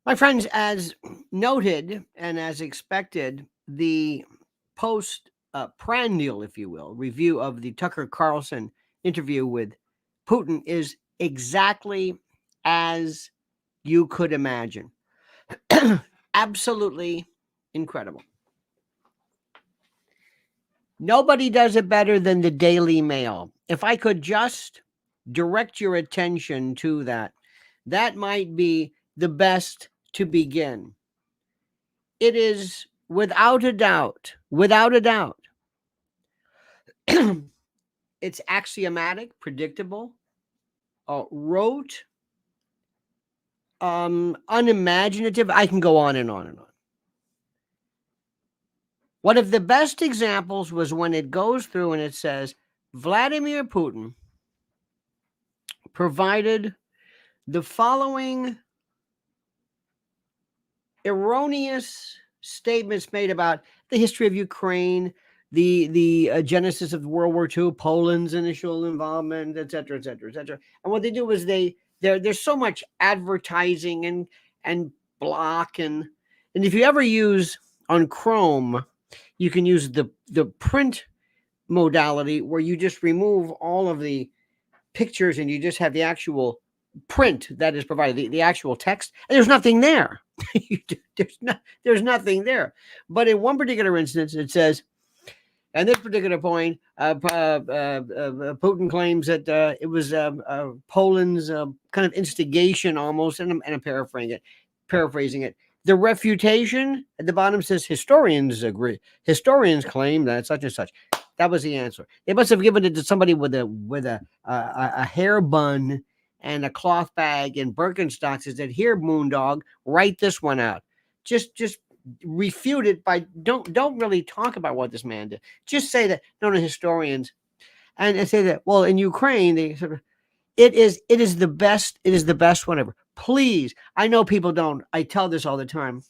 My friends, as noted and as expected, the post-prandial, if you will, review of the Tucker Carlson interview with Putin is exactly as you could imagine. Absolutely incredible. Nobody does it better than the Daily Mail. If I could just direct your attention to that, that might be the best to begin. It is without a doubt, it's axiomatic, predictable, rote, unimaginative. I can go on and on and on. One of the best examples was when it goes through and it says Vladimir Putin provided the following erroneous statements made about the history of Ukraine, the genesis of World War II, Poland's initial involvement, et cetera, et cetera, et cetera. And what they do is there's so much advertising and block and if you ever use on Chrome, you can use the print modality where you just remove all of the pictures and you just have the actual print that is provided, the actual text, and there's nothing there. there's nothing there. But in one particular instance, it says, at this particular point, Putin claims that it was Poland's kind of instigation almost, and I'm paraphrasing it. The refutation at the bottom says historians agree. Historians claim that such and such. That was the answer. They must have given it to somebody with a hair bun and a cloth bag and Birkenstocks. Is that here, Moondog? Write this one out. Just refute it by don't really talk about what this man did. Just say that no historians, and say that well in Ukraine they sort of it is the best. It is the best one ever. Please, I know people don't. I tell this all the time.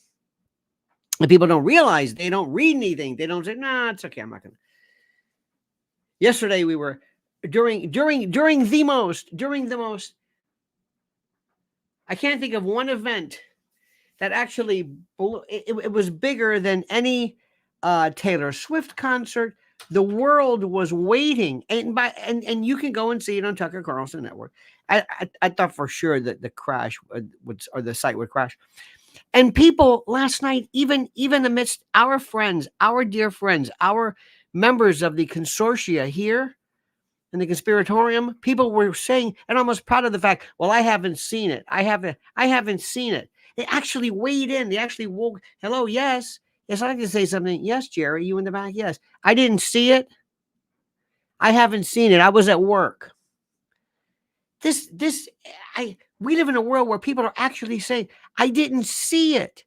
And people don't realize they don't read anything. They don't say, "Nah, it's okay. I'm not gonna." Yesterday we were during the most. I can't think of one event that actually it was bigger than any Taylor Swift concert. The world was waiting, and you can go and see it on Tucker Carlson Network. I thought for sure that the crash or the site would crash, and people last night, even amidst our friends, our dear friends, our members of the consortia here in the conspiratorium, people were saying and almost proud of the fact, well, I haven't seen it. I haven't seen it. They actually weighed in. They actually woke. Hello, yes. Yes, I'd like to say something. Yes, Jerry, you in the back. Yes. I didn't see it. I haven't seen it. I was at work. We live in a world where people are actually saying, I didn't see it.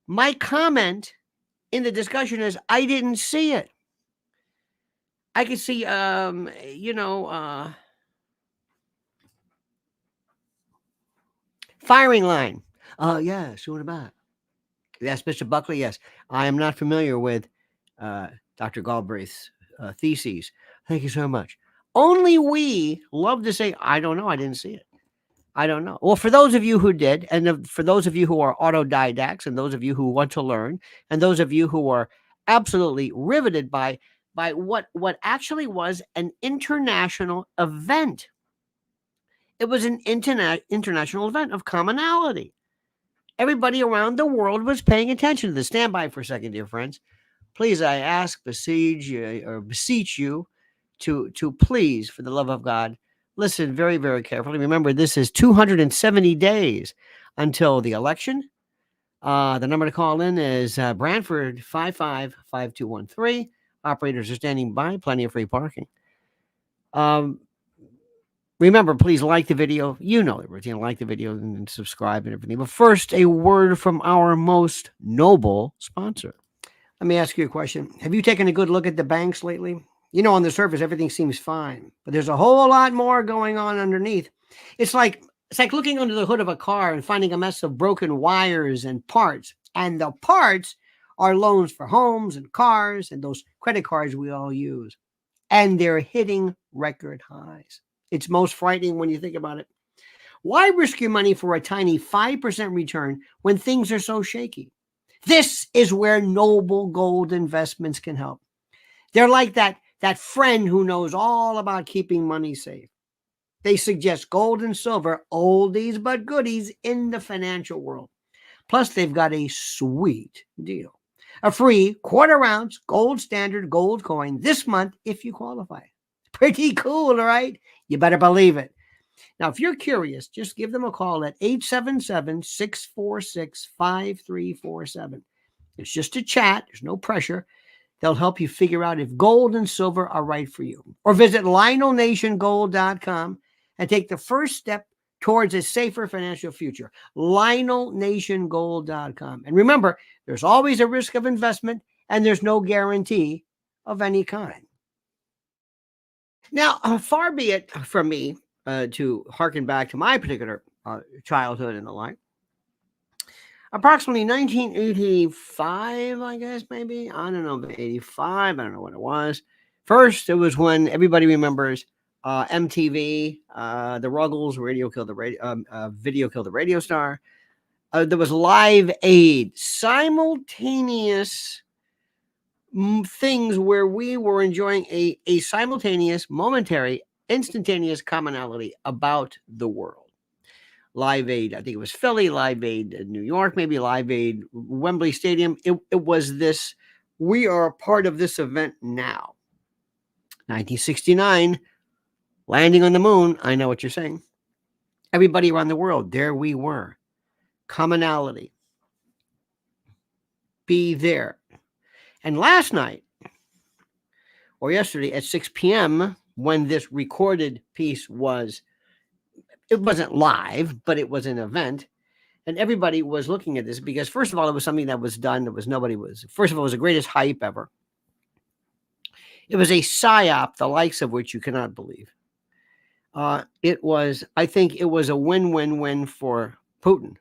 My comment in the discussion is, I didn't see it. I could see, firing line. Yes, what about? Yes, Mr. Buckley, yes. I am not familiar with Dr. Galbraith's theses. Thank you so much. Only we love to say, I don't know, I didn't see it. I don't know. Well, for those of you who did, and for those of you who are autodidacts, and those of you who want to learn, and those of you who are absolutely riveted by what actually was an international event. It was an international event of commonality. Everybody around the world was paying attention to this. Stand by for a second, dear friends. Please, I ask, beseech you to please, for the love of God, listen very, very carefully. Remember, this is 270 days until the election. The number to call in is Brantford 555213. Operators are standing by. Plenty of free parking. Remember, please like the video. You know the routine. Like the video and subscribe and everything. But first, a word from our most noble sponsor. Let me ask you a question. Have you taken a good look at the banks lately? You know, on the surface, everything seems fine, but there's a whole lot more going on underneath. It's like looking under the hood of a car and finding a mess of broken wires and parts. And the parts are loans for homes and cars and those credit cards we all use. And they're hitting record highs. It's most frightening when you think about it. Why risk your money for a tiny 5% return when things are so shaky? This is where Noble Gold Investments can help. They're like that friend who knows all about keeping money safe. They suggest gold and silver, oldies but goodies in the financial world. Plus, they've got a sweet deal. A free quarter-ounce gold standard gold coin this month if you qualify. Pretty cool, right? You better believe it. Now, if you're curious, just give them a call at 877-646-5347. It's just a chat. There's no pressure. They'll help you figure out if gold and silver are right for you. Or visit LionelNationGold.com and take the first step towards a safer financial future. LionelNationGold.com. And remember, there's always a risk of investment and there's no guarantee of any kind. Now, far be it from me to harken back to my particular childhood and the like. Approximately 1985, I guess, maybe. I don't know, 85. I don't know what it was. First, it was when everybody remembers MTV, the Ruggles, video killed the radio star. There was Live Aid, simultaneous things where we were enjoying a simultaneous, momentary, instantaneous commonality about the world. Live Aid, I think it was Philly, Live Aid New York, maybe Live Aid Wembley Stadium. It was this, we are a part of this event now. 1969, landing on the moon. I know what you're saying. Everybody around the world, there we were. Commonality. Be there. And last night, or yesterday at 6 p.m., when this recorded piece was, it wasn't live, but it was an event. And everybody was looking at this because, first of all, it was something that was done. First of all, it was the greatest hype ever. It was a psyop, the likes of which you cannot believe. I think it was a win-win-win for Putin.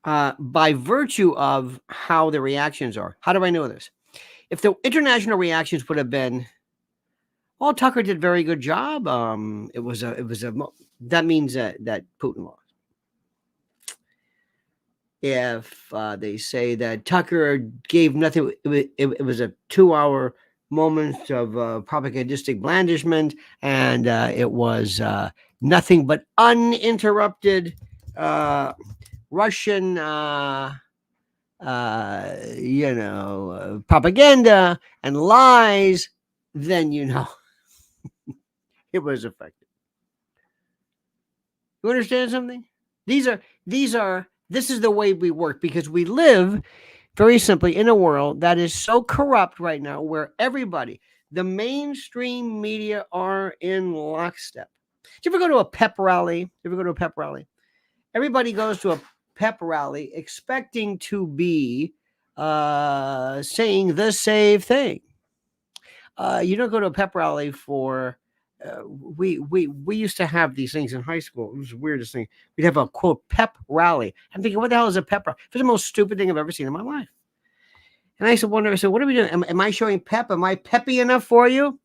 By virtue of how the reactions are. How do I know this? If the international reactions would have been, well, Tucker did a very good job. That means that Putin lost. If they say that Tucker gave nothing, it was a 2-hour moment of propagandistic blandishment, and it was nothing but uninterrupted Russian, propaganda and lies, then it was effective. You understand something? This is the way we work, because we live very simply in a world that is so corrupt right now, where everybody, the mainstream media, are in lockstep. Do you ever go to a pep rally? Everybody goes to a pep rally expecting to be saying the same thing. You don't go to a pep rally for. We used to have these things in high school. It was the weirdest thing. We'd have a quote pep rally. I'm thinking, what the hell is a pep rally? It's the most stupid thing I've ever seen in my life. And I what are we doing? Am I showing pep? Am I peppy enough for you?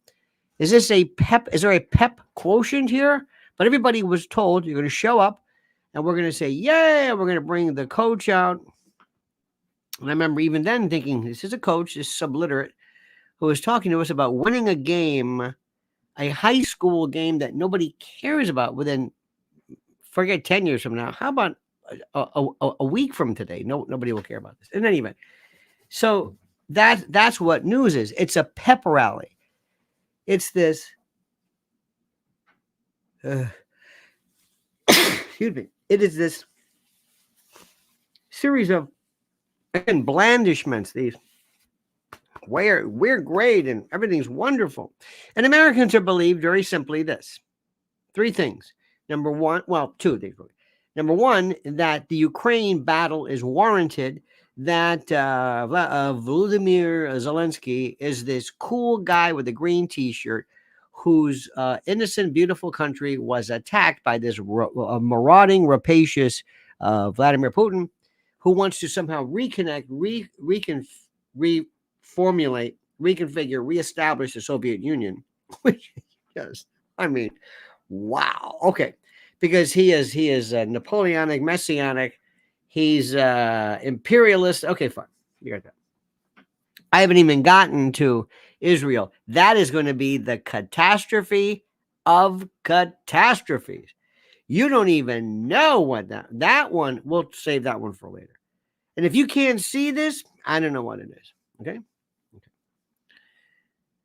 Is this a pep? Is there a pep quotient here? But everybody was told, you're going to show up and we're going to say, yay, we're going to bring the coach out. And I remember even then thinking, this is a coach, this subliterate, who was talking to us about winning a game, a high school game that nobody cares about within, forget 10 years from now. How about a week from today? Nobody will care about this. In any event. So that's what news is. It's a pep rally. It's this, excuse me. It is this series of, again, blandishments. These, we're great and everything's wonderful. And Americans are believed very simply this. 3 things. Number one, well, 2 things. Number one, that the Ukraine battle is warranted, that Volodymyr Zelensky is this cool guy with a green t-shirt whose innocent, beautiful country was attacked by this marauding, rapacious Vladimir Putin, who wants to somehow reconnect, reformulate, reconfigure, reestablish the Soviet Union, which does. I mean, wow. Okay. because he is Napoleonic, messianic. He's imperialist. Okay, fine. You got that. I haven't even gotten to Israel. That is going to be the catastrophe of catastrophes. You don't even know what that one. We'll save that one for later. And if you can't see this, I don't know what it is. Okay.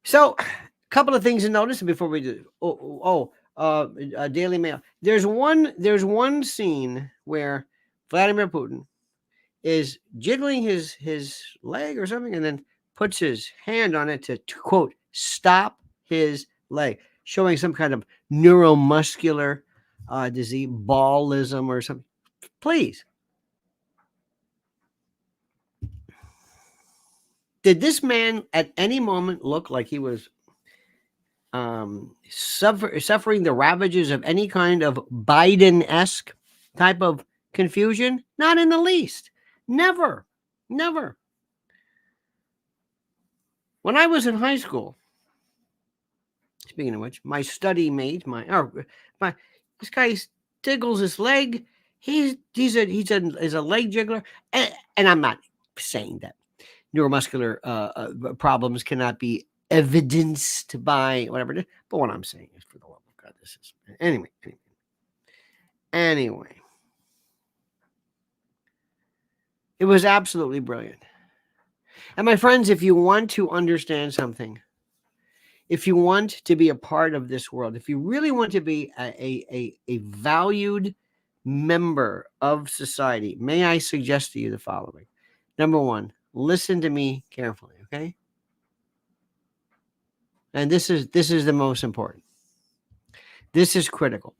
So, a couple of things to notice before we do. Daily Mail. There's one scene where Vladimir Putin is jiggling his leg or something, and then puts his hand on it to quote stop his leg, showing some kind of neuromuscular disease, ballism or something. Please, did this man at any moment look like he was suffering the ravages of any kind of Biden-esque type of confusion? Not in the least. Never. When I was in high school, speaking of which, my study mate, this guy tickles his leg. He's a leg jiggler, and I'm not saying that neuromuscular problems cannot be evidenced by whatever it is. But what I'm saying is, for the love of God, this is anyway. It was absolutely brilliant. And my friends, if you want to understand something, if you want to be a part of this world, if you really want to be a valued member of society, may I suggest to you the following. Number one, listen to me carefully, okay? And this is the most important. This is critical.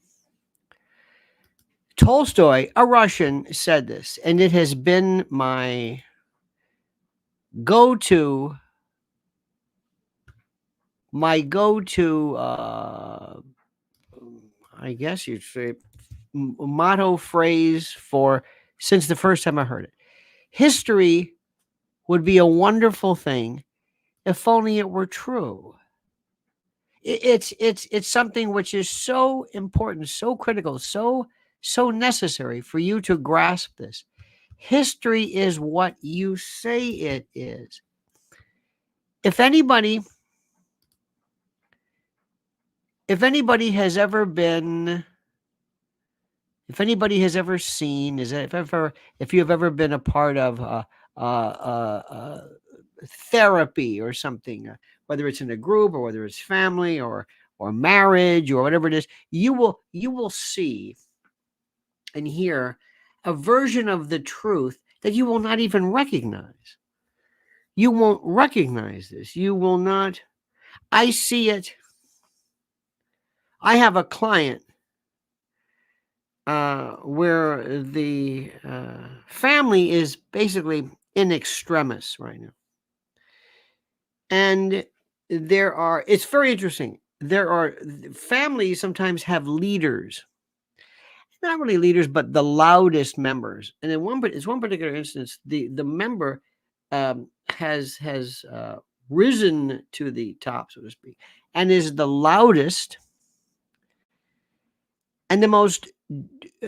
Tolstoy, a Russian, said this, and it has been my go-to I guess you'd say motto phrase for since the first time I heard it. History would be a wonderful thing if only it were true. It's something which is so important, so critical, so necessary for you to grasp this. History is what you say it is. If anybody has ever been, if anybody has ever seen, if you have ever been a part of therapy or something, whether it's in a group or whether it's family or marriage or whatever it is, you will see and hear a version of the truth that you will not even recognize. You won't recognize this. You will not. I see it. I have a client where the family is basically in extremis right now. And it's very interesting. Families sometimes have leaders, not really leaders, but the loudest members. And in one particular instance, the member has risen to the top, so to speak, and is the loudest and the most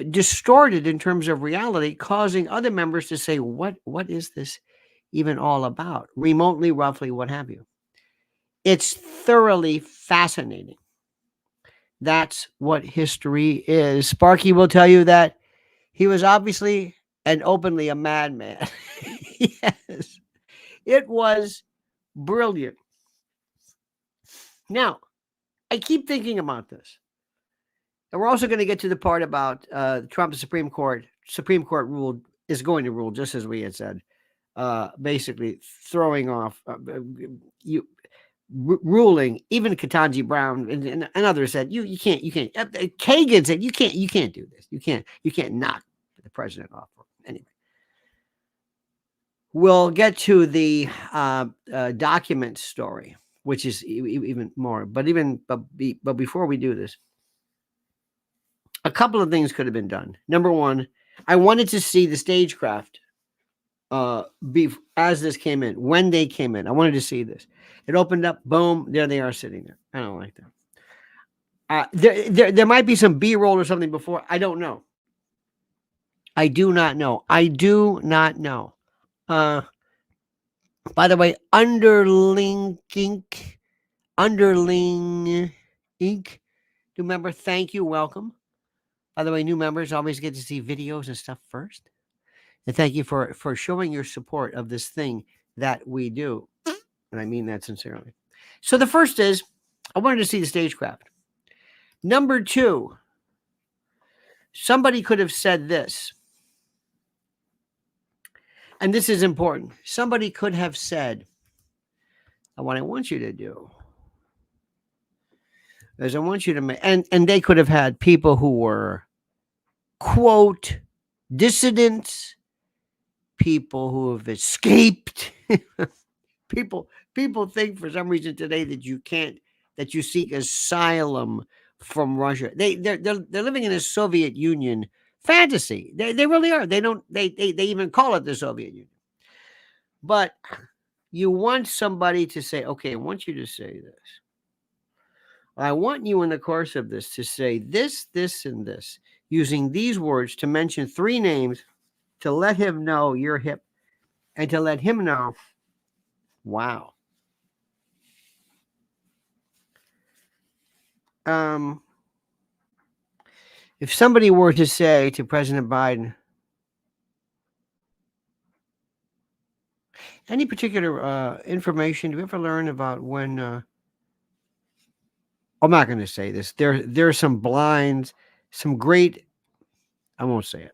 distorted in terms of reality, causing other members to say, what is this even all about? Remotely, roughly, what have you. It's thoroughly fascinating. That's what history is. Sparky will tell you that he was obviously and openly a madman. Yes. It was brilliant. Now, I keep thinking about this. And we're also going to get to the part about Trump's Supreme Court is going to rule, just as we had said, basically throwing off ruling. Even Ketanji Brown and others said you can't. Kagan said you can't do this. You can't knock the president off. Anyway, we'll get to the document story, which is even more. But before we do this, a couple of things could have been done. Number one, I wanted to see the stagecraft as this came in, when they came in. I wanted to see this. It opened up, boom, there they are sitting there. I don't like that. There might be some B-roll or something before. I don't know. I do not know. I do not know. By the way, Underling Inc. New member, thank you, welcome. By the way, new members always get to see videos and stuff first. And thank you for showing your support of this thing that we do. And I mean that sincerely. So the first is, I wanted to see the stagecraft. Number 2, somebody could have said this. And this is important. Somebody could have said, what I want you to do is I want you to make, and they could have had people who were, quote, dissidents, people who have escaped. People think for some reason today that you seek asylum from Russia. They're living in a Soviet Union fantasy. They really are. They even call it the Soviet Union. But you want somebody to say, okay, I want you to say this. I want you in the course of this to say this, this, and this, using these words to mention 3 names to let him know you're hip and to let him know, wow. If somebody were to say to President Biden, any particular information, do we ever learn about when, I'm not going to say this. There are some blinds, some great, I won't say it.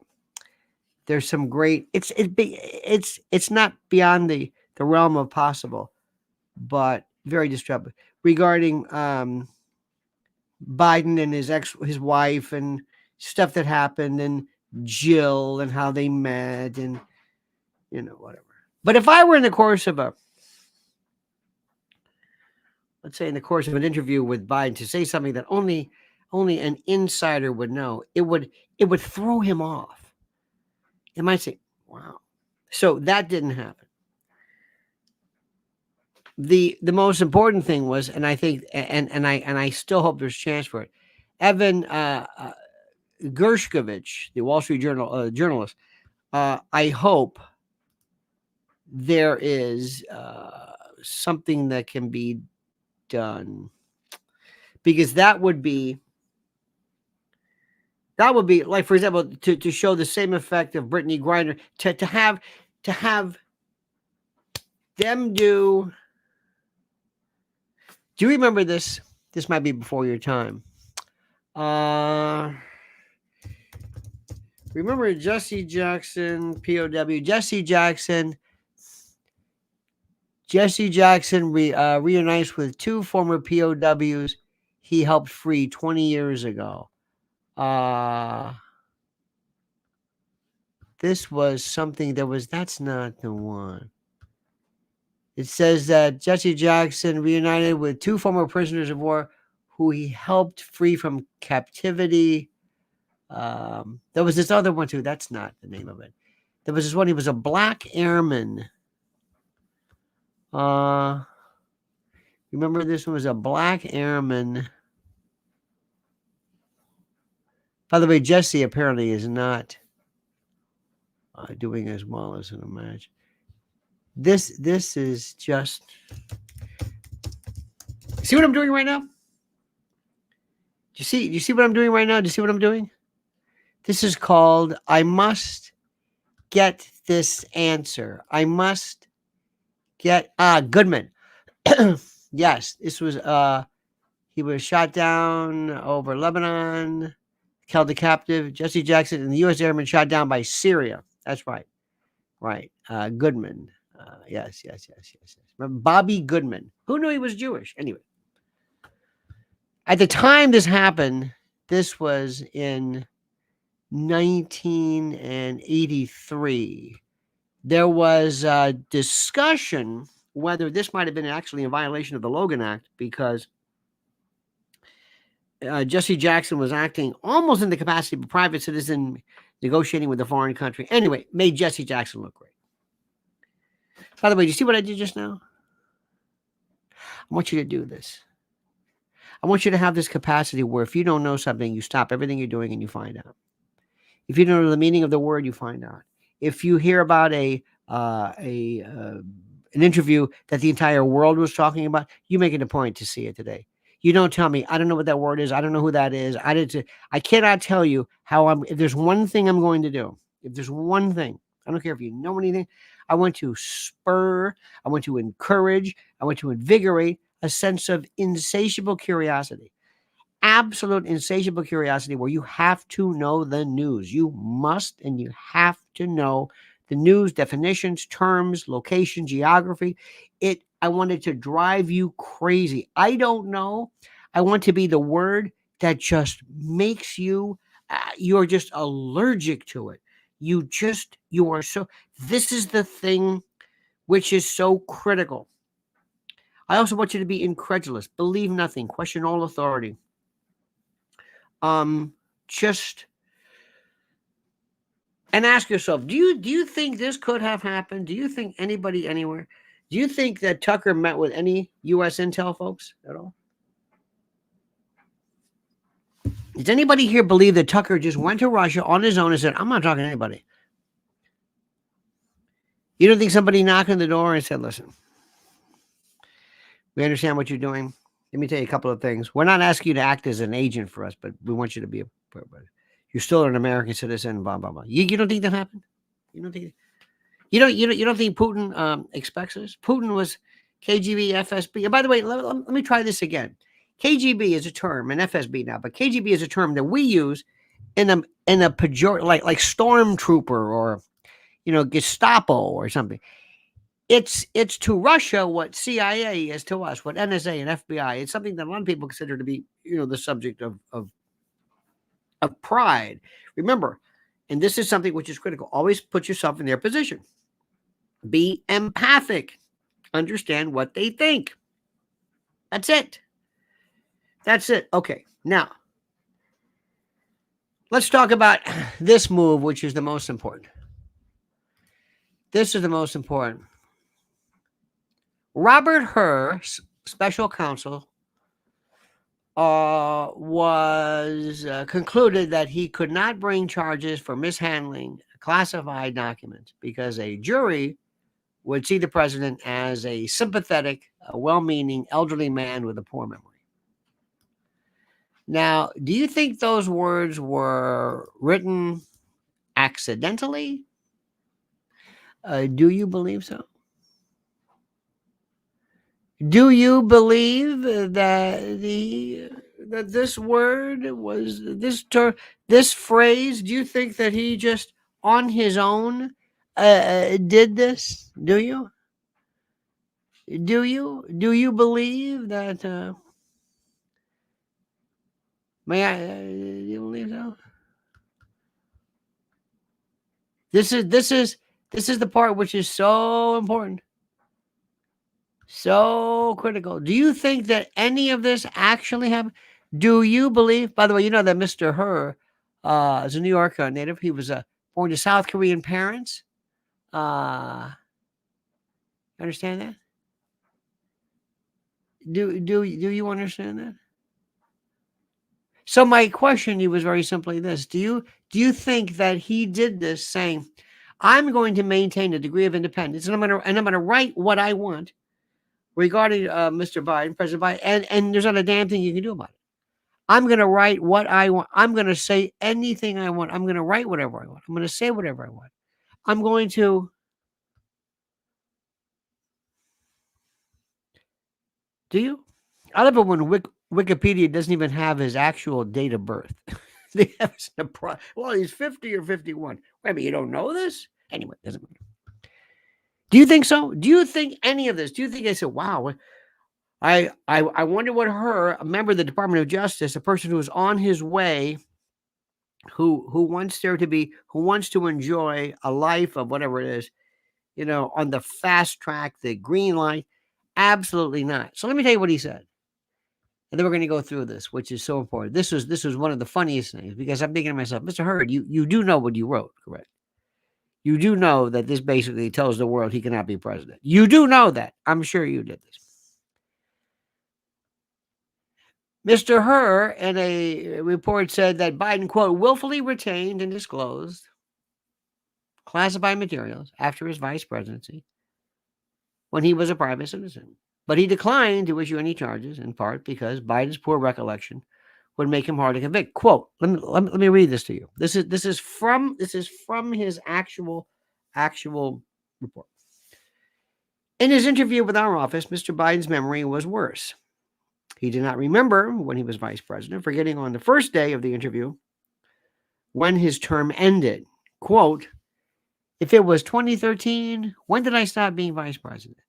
There's some great, it's not beyond the realm of possible, but very disruptive regarding Biden and his wife and stuff that happened and Jill and how they met and whatever. But if I were in the course of let's say in the course of an interview with Biden to say something that only an insider would know, it would throw him off. It might say, wow. So that didn't happen. The most important thing was, and I think, and I still hope there's a chance for it, Evan Gershkovich, the Wall Street Journal journalist, I hope there is something that can be done, because that would be like, for example, to show the same effect of Brittany Griner, to have them do. Do you remember this? This might be before your time. Remember Jesse Jackson, POW. Jesse Jackson reunites with 2 former POWs he helped free 20 years ago. This was something that's not the one. It says that Jesse Jackson reunited with 2 former prisoners of war who he helped free from captivity. There was this other one too. That's not the name of it. There was this one. He was a black airman. Remember this one was a black airman. By the way, Jesse apparently is not doing as well as an imagine. This is just. See what I'm doing right now? Do you see what I'm doing right now? Do you see what I'm doing? This is called, I must get this answer. I must get Goodman. Yes, this was he was shot down over Lebanon, held a captive. Jesse Jackson and the U.S. airman shot down by Syria. That's right. Right. Goodman. Yes. Remember Bobby Goodman. Who knew he was Jewish? Anyway. At the time this happened, this was in 1983. There was a discussion whether this might have been actually in violation of the Logan Act, because Jesse Jackson was acting almost in the capacity of a private citizen negotiating with a foreign country. Anyway, made Jesse Jackson look great. By the way, do you see what I did just now? I want you to do this. I want you to have this capacity where if you don't know something, you stop everything you're doing and you find out. If you don't know the meaning of the word, you find out. If you hear about an interview that the entire world was talking about, you make it a point to see it today. You don't tell me, I don't know what that word is. I don't know who that is. I cannot tell you if there's one thing I'm going to do, if there's one thing, I don't care if you know anything, I want to spur, I want to encourage, I want to invigorate a sense of insatiable curiosity. Absolute insatiable curiosity where you have to know the news. You must and you have to know the news, definitions, terms, location, geography. I want it to drive you crazy. I don't know. I want to be the word that just makes you're just allergic to it. This is the thing which is so critical. I also want you to be incredulous. Believe nothing. Question all authority. Just and ask yourself, do you think this could have happened? Do you think anybody anywhere? Do you think that Tucker met with any U.S. intel folks at all? Does anybody here believe that Tucker just went to Russia on his own and said, I'm not talking to anybody? You don't think somebody knocked on the door and said, listen, we understand what you're doing. Let me tell you a couple of things. We're not asking you to act as an agent for us, but we want you to be you're still an American citizen, blah, blah, blah. You don't think that happened? You don't think you don't think Putin expects this? Putin was KGB, FSB. And by the way, let me try this again. KGB is a term, and FSB now, but KGB is a term that we use in a pejorative, like stormtrooper or Gestapo or something. It's to Russia what CIA is to us, what NSA and FBI. It's something that a lot of people consider to be the subject of pride. Remember, and this is something which is critical. Always put yourself in their position. Be empathic. Understand what they think. That's it. That's it. Okay. Now, let's talk about this move, which is the most important. This is the most important. Robert Hur, special counsel, was concluded that he could not bring charges for mishandling classified documents because a jury would see the president as a sympathetic, well-meaning elderly man with a poor memory. Now, do you think those words were written accidentally? Do you believe so? Do you believe that this word was this phrase? Do you think that he just on his own did this? Do you? Do you believe that? Do you believe so? This is the part which is so important. So critical. Do you think that any of this actually happened? Do you believe, by the way, you know that Mr. Hur is a New York native. He was born to South Korean parents. Understand that? Do you understand that? So my question to you was very simply this. Do you think that he did this saying, I'm going to maintain a degree of independence and I'm going to write what I want regarding Mr. Biden, President Biden, and there's not a damn thing you can do about it. I'm going to write what I want. I'm going to say anything I want. I'm going to write whatever I want. I'm going to say whatever I want. I'm going to. Do you? I love it when Wikipedia doesn't even have his actual date of birth. They have well, he's 50 or 51. Wait a minute, you don't know this? Anyway, doesn't matter. Do you think so? Do you think any of this? Do you think they said, wow, I wonder what a member of the Department of Justice, a person who is on his way, who wants to enjoy a life of whatever it is, on the fast track, the green light? Absolutely not. So let me tell you what he said. And then we're going to go through this, which is so important. This was one of the funniest things because I'm thinking to myself, Mr. Hurd, you do know what you wrote, correct? You do know that this basically tells the world he cannot be president. You do know that. I'm sure you did this. Mr. Herr, in a report, said that Biden, quote, willfully retained and disclosed classified materials after his vice presidency when he was a private citizen. But he declined to issue any charges, in part because Biden's poor recollection would make him hard to convict. Quote, let me read this to you. This is from his actual report. In his interview with our office, Mr. Biden's memory was worse. He did not remember when he was vice president, forgetting on the first day of the interview when his term ended. Quote, if it was 2013, when did I stop being vice president?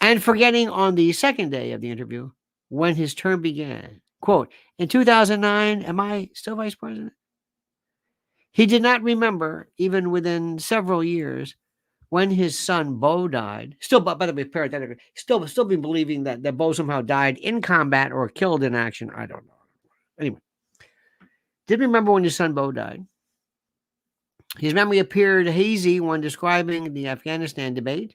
And forgetting on the second day of the interview when his term began. Quote, in 2009, am I still vice president? He did not remember, even within several years, when his son Bo died. Still, by the way, parenthetically, still been believing that Bo somehow died in combat or killed in action. I don't know. Anyway, didn't remember when his son Bo died. His memory appeared hazy when describing the Afghanistan debate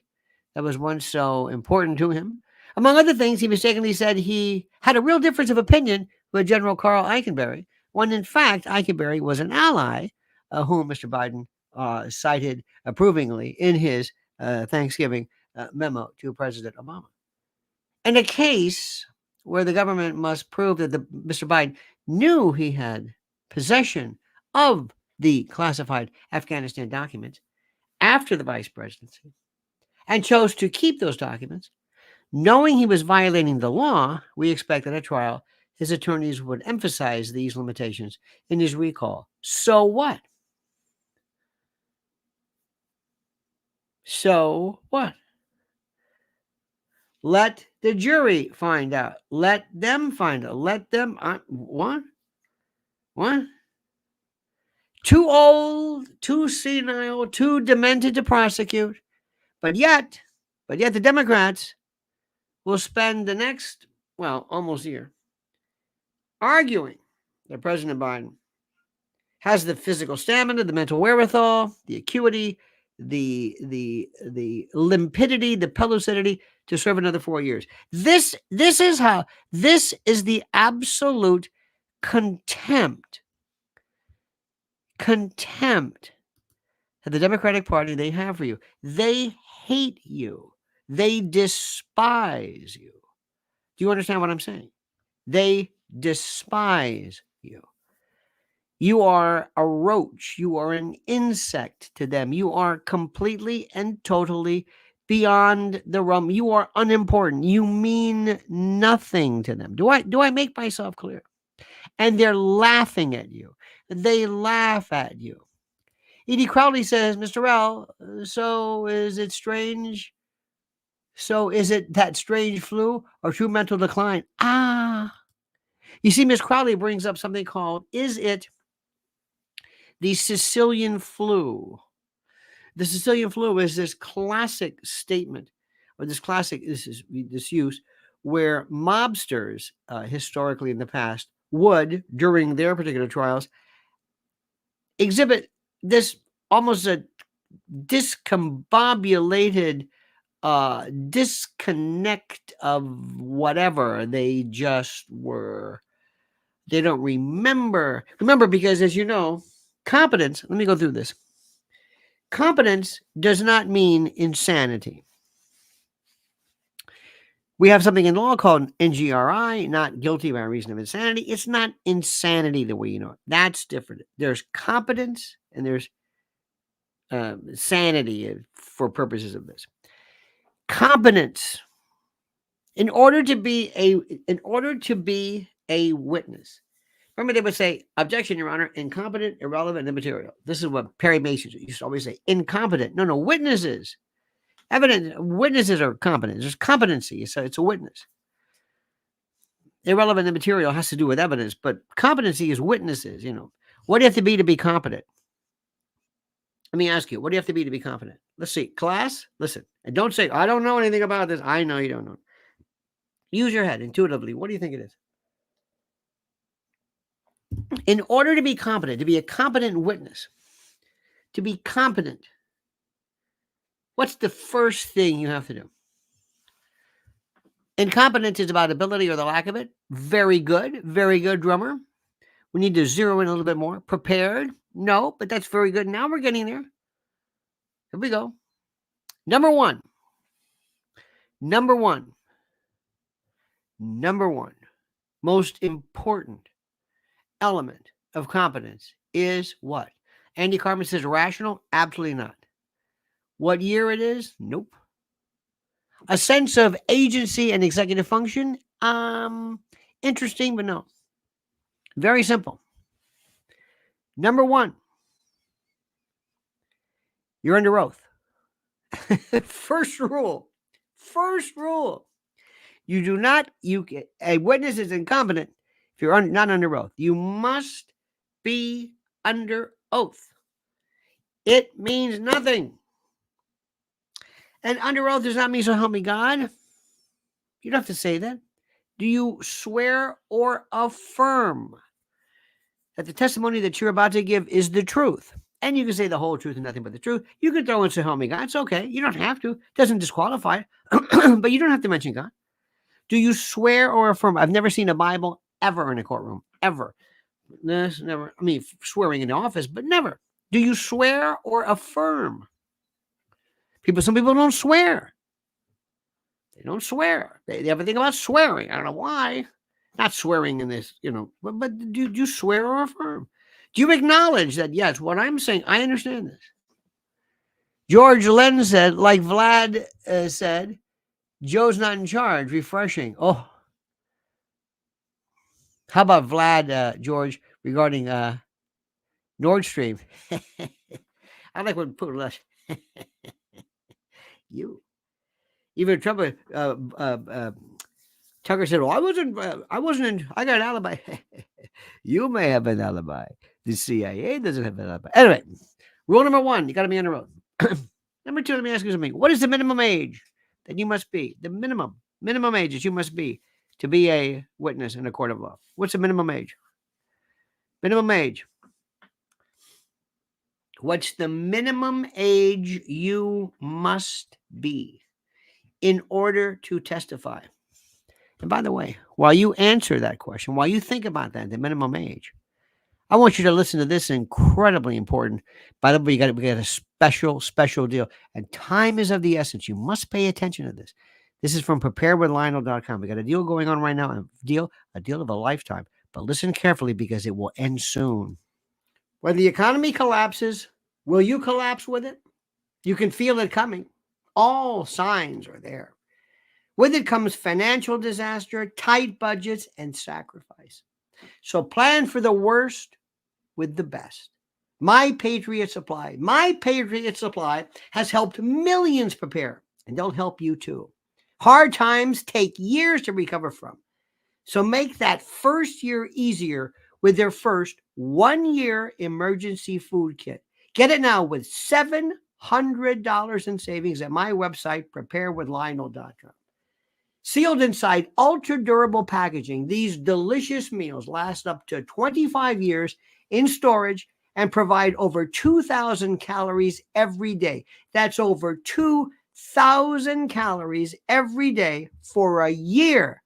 that was once so important to him. Among other things, he mistakenly said he had a real difference of opinion with General Carl Eikenberry, when in fact Eikenberry was an ally whom Mr. Biden cited approvingly in his Thanksgiving memo to President Obama. In a case where the government must prove that Mr. Biden knew he had possession of the classified Afghanistan documents after the vice presidency and chose to keep those documents, knowing he was violating the law, we expect that at trial, his attorneys would emphasize these limitations in his recall. So what? So what? Let the jury find out. Let them find out. Let them. What? What? Too old, too senile, too demented to prosecute. But yet the Democrats will spend the next, almost a year arguing that President Biden has the physical stamina, the mental wherewithal, the acuity, the limpidity, the pellucidity to serve another 4 years. This is the absolute contempt that the Democratic Party they have for you. They hate you. They despise you. Do you understand what I'm saying? They despise you. You are a roach. You are an insect to them. You are completely and totally beyond the realm. You are unimportant. You mean nothing to them. Do I make myself clear? And they're laughing at you. They laugh at you. Edie Crowley says, Mr. L, so is it strange? So is it that strange flu or true mental decline? You see, Miss Crowley brings up something called, is it the Sicilian flu? The Sicilian flu is this classic statement, or this use, where mobsters, historically in the past, would, during their particular trials, exhibit this almost a discombobulated disconnect of whatever they just were. They don't remember. Remember, because as you know, competence, let me go through this. Competence does not mean insanity. We have something in law called NGRI, not guilty by reason of insanity. It's not insanity the way you know it. That's different. There's competence and there's sanity for purposes of this. Competence. In order to be a witness. Remember, they would say, objection, Your Honor, incompetent, irrelevant, immaterial. This is what Perry Mason used to always say, incompetent. No, witnesses. Witnesses are competent. There's competency. So it's a witness. Irrelevant, immaterial has to do with evidence, but competency is witnesses. What do you have to be competent? Let me ask you, what do you have to be competent? Let's see. Class, listen. And don't say, I don't know anything about this. I know you don't know. Use your head intuitively. What do you think it is? In order to be competent, to be a competent witness, to be competent, what's the first thing you have to do? Incompetence is about ability or the lack of it. Very good drummer. We need to zero in a little bit more. Prepared, no, but that's very good. Now we're getting there. Here we go. Number one, most important element of competence is what? Andy Carmen says rational? Absolutely not. What year it is? Nope. A sense of agency and executive function? Interesting, but no. Very simple. Number one, you're under oath. First rule. You do not, a witness is incompetent if you're not under oath. You must be under oath. It means nothing. And under oath does not mean so help me God. You don't have to say that. Do you swear or affirm that the testimony that you're about to give is the truth? And you can say the whole truth and nothing but the truth. You can throw in so help me God. It's okay. You don't have to. It doesn't disqualify. But you don't have to mention God. Do you swear or affirm? I've never seen a Bible ever in a courtroom. Ever. Never. I mean, swearing in the office, but never. Do you swear or affirm? Some people don't swear. They don't swear. They ever think about swearing. I don't know why. Not swearing in this, but do you swear or affirm? Do you acknowledge that, yes, what I'm saying, I understand this? George Len said, like Vlad said, Joe's not in charge. Refreshing. Oh. How about Vlad, George, regarding Nord Stream? I like when people you. Even Trump, Tucker said, well, I wasn't I got an alibi. You may have an alibi. The CIA doesn't have an alibi. Anyway, rule number one, you got to be under oath. Number two, let me ask you something. What is the minimum age that you must be? The minimum age that you must be to be a witness in a court of law. What's the minimum age? Minimum age. What's the minimum age you must be in order to testify? And by the way, while you answer that question, while you think about that, the minimum age, I want you to listen to this incredibly important. By the way, we got a special deal. And time is of the essence. You must pay attention to this. This is from preparewithlionel.com. We got a deal going on right now, a deal of a lifetime. But listen carefully because it will end soon. When the economy collapses, will you collapse with it? You can feel it coming. All signs are there. With it comes financial disaster, tight budgets, and sacrifice. So plan for the worst with the best. My Patriot Supply has helped millions prepare, and they'll help you too. Hard times take years to recover from. So make that first year easier with their first 1-year emergency food kit. Get it now with $700 in savings at my website, preparewithlionel.com. Sealed inside ultra-durable packaging, these delicious meals last up to 25 years in storage and provide over 2,000 calories every day. That's over 2,000 calories every day for a year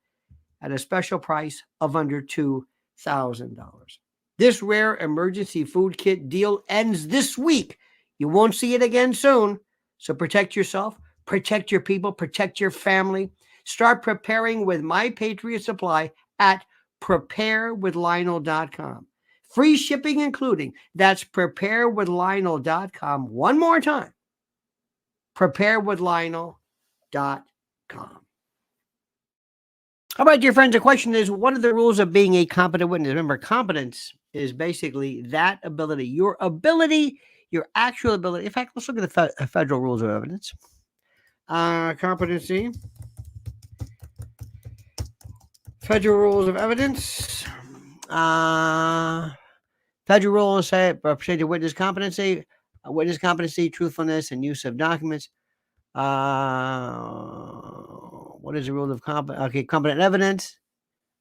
at a special price of under $2,000. This rare emergency food kit deal ends this week. You won't see it again soon. So protect yourself, protect your people, protect your family. Start preparing with My Patriot Supply at preparewithlionel.com. Free shipping including. That's preparewithlionel.com. One more time. Preparewithlionel.com. All right, dear friends, the question is, what are the rules of being a competent witness? Remember, competence is basically that ability, your actual ability. In fact, let's look at the federal rules of evidence. Competency. Federal rules of evidence. Federal rules say procedure witness competency, truthfulness, and use of documents. What is the rule of competent evidence?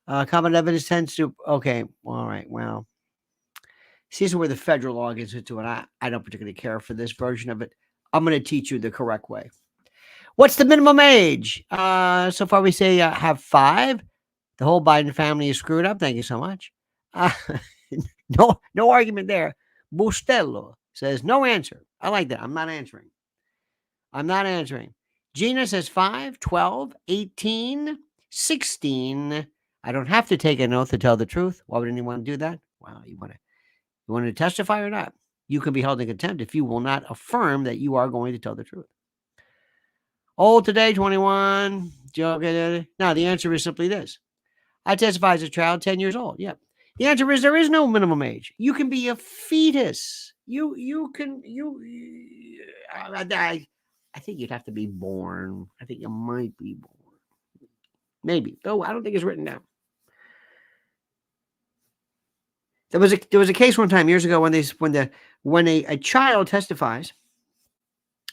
Competent evidence tends to, okay, all right, well, see, this is where the federal law gets into it. I don't particularly care for this version of it. I'm going to teach you the correct way. What's the minimum age? So far we say have 5. The whole Biden family is screwed up. Thank you so much. Uh, no argument there. Bustello says no answer. I like that. I'm not answering. Gina says 5, 12, 18, 16. I don't have to take an oath to tell the truth. Why would anyone do that? Wow, you want to testify or not? You can be held in contempt if you will not affirm that you are going to tell the truth. Old today, 21. Now, the answer is simply this. I testify as a child, 10 years old. Yeah. The answer is there is no minimum age. You can be a fetus. I think you'd have to be born. I think you might be born. Maybe. Though I don't think it's written down. There was a case one time years ago when a child testifies,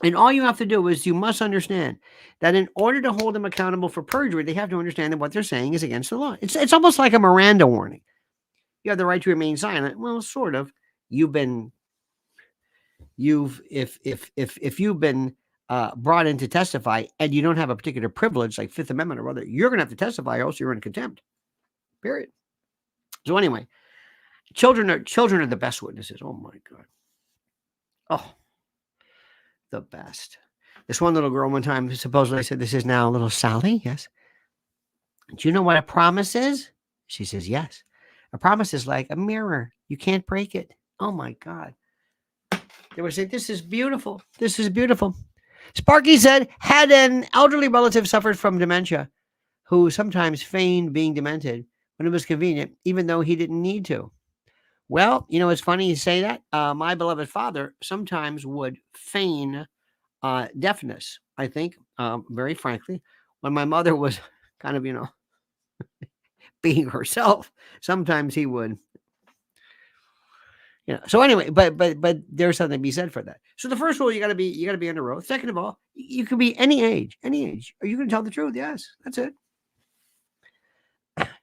and all you have to do is you must understand that in order to hold them accountable for perjury, they have to understand that what they're saying is against the law. It's almost like a Miranda warning. You have the right to remain silent. Well, sort of. If you've been brought in to testify and you don't have a particular privilege like Fifth Amendment or whatever, you're going to have to testify, or else you're in contempt. Period. So anyway, children are the best witnesses. Oh my God. Oh, the best. This one little girl one time supposedly said, "This is now little Sally." Yes. Do you know what a promise is? She says, "Yes." A promise is like a mirror. You can't break it. Oh my God. They were saying, "This is beautiful. This is beautiful." Sparky said, had an elderly relative suffered from dementia who sometimes feigned being demented when it was convenient, even though he didn't need to. Well, it's funny you say that. My beloved father sometimes would feign deafness, I think, very frankly, when my mother was kind of, being herself, sometimes he would. So anyway, but there's something to be said for that. So the first rule, you gotta be under oath. Second of all, you can be any age. Are you gonna tell the truth? Yes, that's it.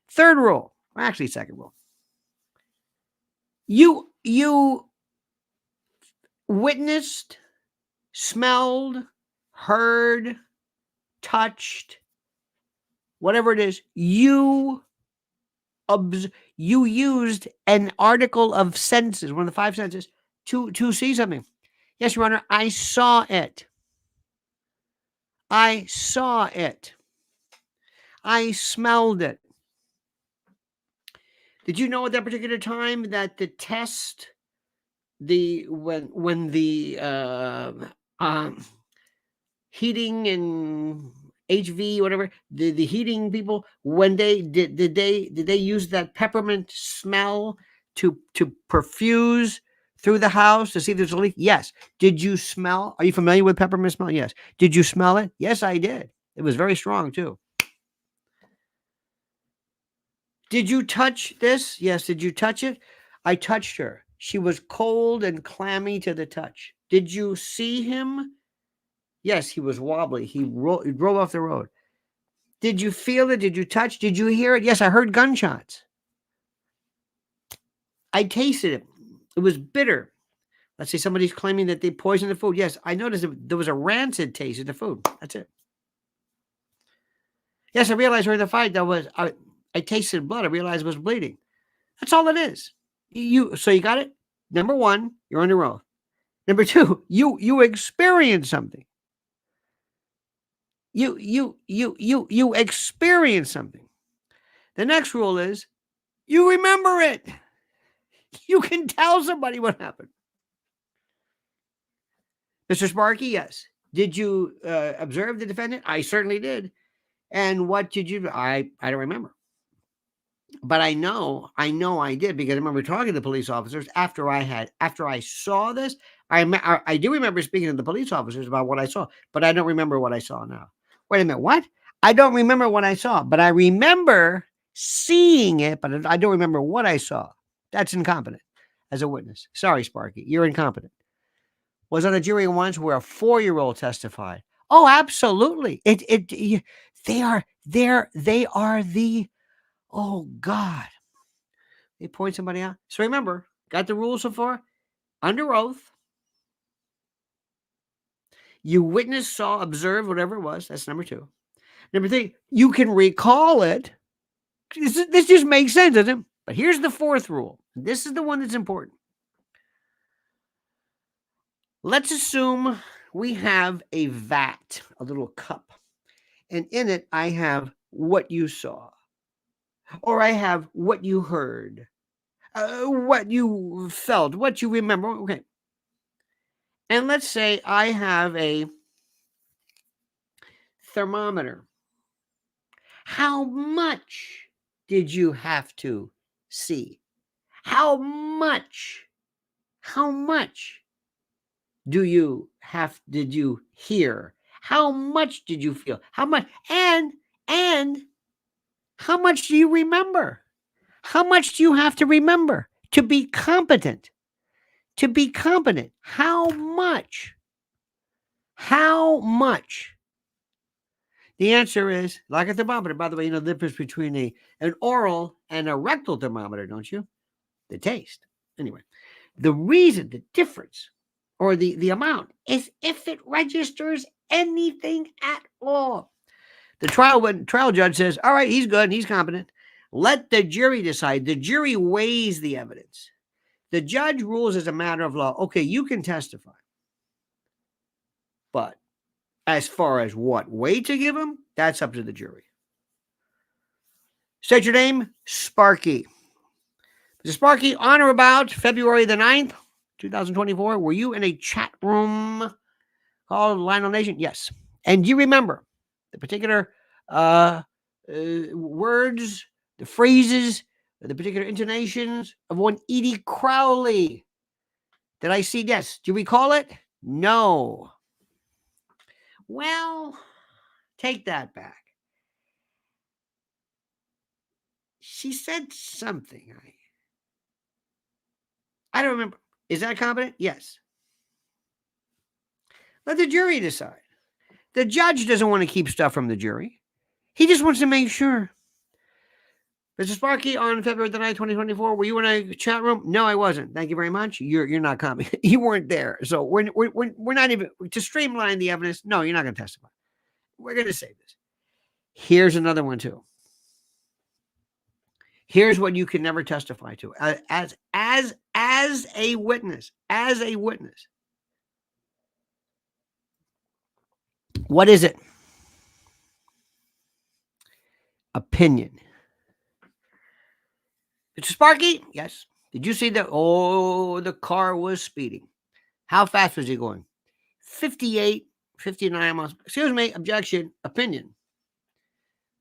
Third rule, actually second rule. You witnessed, smelled, heard, touched, whatever it is, you used an article of senses, one of the 5 senses, to see something. Yes, Your Honor, I saw it. I saw it. I smelled it. Did you know at that particular time that the test, when the heating and HV, whatever, the heating people, when they did they use that peppermint smell to perfuse through the house to see if there's a leak? Yes. Did you smell? Are you familiar with peppermint smell? Yes. Did you smell it? Yes, I did. It was very strong too. Did you touch this? Yes. Did you touch it? I touched her. She was cold and clammy to the touch. Did you see him? Yes, he was wobbly. He drove off the road. Did you feel it? Did you touch? Did you hear it? Yes, I heard gunshots. I tasted it. It was bitter. Let's say somebody's claiming that they poisoned the food. Yes, I noticed there was a rancid taste in the food. That's it. Yes, I realized during the fight I tasted blood. I realized it was bleeding. That's all it is. So you got it? Number 1, you're under oath. Number 2, you experienced something. You experience something. The next rule is you remember it. You can tell somebody what happened. Mr. Sparky, yes. Did you observe the defendant? I certainly did. And what did you do? I don't remember. But I know I did, because I remember talking to the police officers after I saw this. I do remember speaking to the police officers about what I saw, but I don't remember what I saw now. Wait a minute, what? I don't remember what I saw, but I remember seeing it, but I don't remember what I saw. That's incompetent as a witness. Sorry, Sparky, you're incompetent. Was on a jury once where a 4-year-old testified. Oh, absolutely. They are the, oh God. They point somebody out. So remember, got the rules so far? Under oath. You witnessed, saw, observed, whatever it was. That's number 2. Number 3, you can recall it. This just makes sense, doesn't it? But here's the 4th rule. This is the one that's important. Let's assume we have a vat, a little cup, and in it I have what you saw, or I have what you heard, what you felt, what you remember. Okay. And let's say I have a thermometer. How much did you have to see? How much did you hear? How much did you feel? How much? And how much do you remember? How much do you have to remember to be competent? To be competent, how much? How much? The answer is, like a thermometer. By the way, you know the difference between an oral and a rectal thermometer, don't you? The taste. Anyway, the reason, the difference, or the amount is if it registers anything at all. The trial judge says, all right, he's good, he's competent. Let the jury decide. The jury weighs the evidence. The judge rules as a matter of law. Okay, you can testify. But as far as what weight to give him, that's up to the jury. State your name, Sparky. Mr. Sparky, on or about February the 9th, 2024, were you in a chat room called Lionel Nation? Yes. And you remember the particular words, the phrases, the particular intonations of one Edie Crowley. Did I see? Yes. Do you recall it? No. Well, take that back. She said something. I don't remember. Is that competent? Yes. Let the jury decide. The judge doesn't want to keep stuff from the jury. He just wants to make sure. Mr. Sparky, on February the 9th, 2024, were you in a chat room? No, I wasn't. Thank you very much. You're not competent. You weren't there. So we're not even, to streamline the evidence, no, you're not going to testify. We're going to say this. Here's another one too. Here's what you can never testify to as a witness. As a witness. What is it? Opinion. Mr. Sparky? Yes. Did you see that? Oh, the car was speeding. How fast was he going? 58, 59 miles. Excuse me. Objection. Opinion.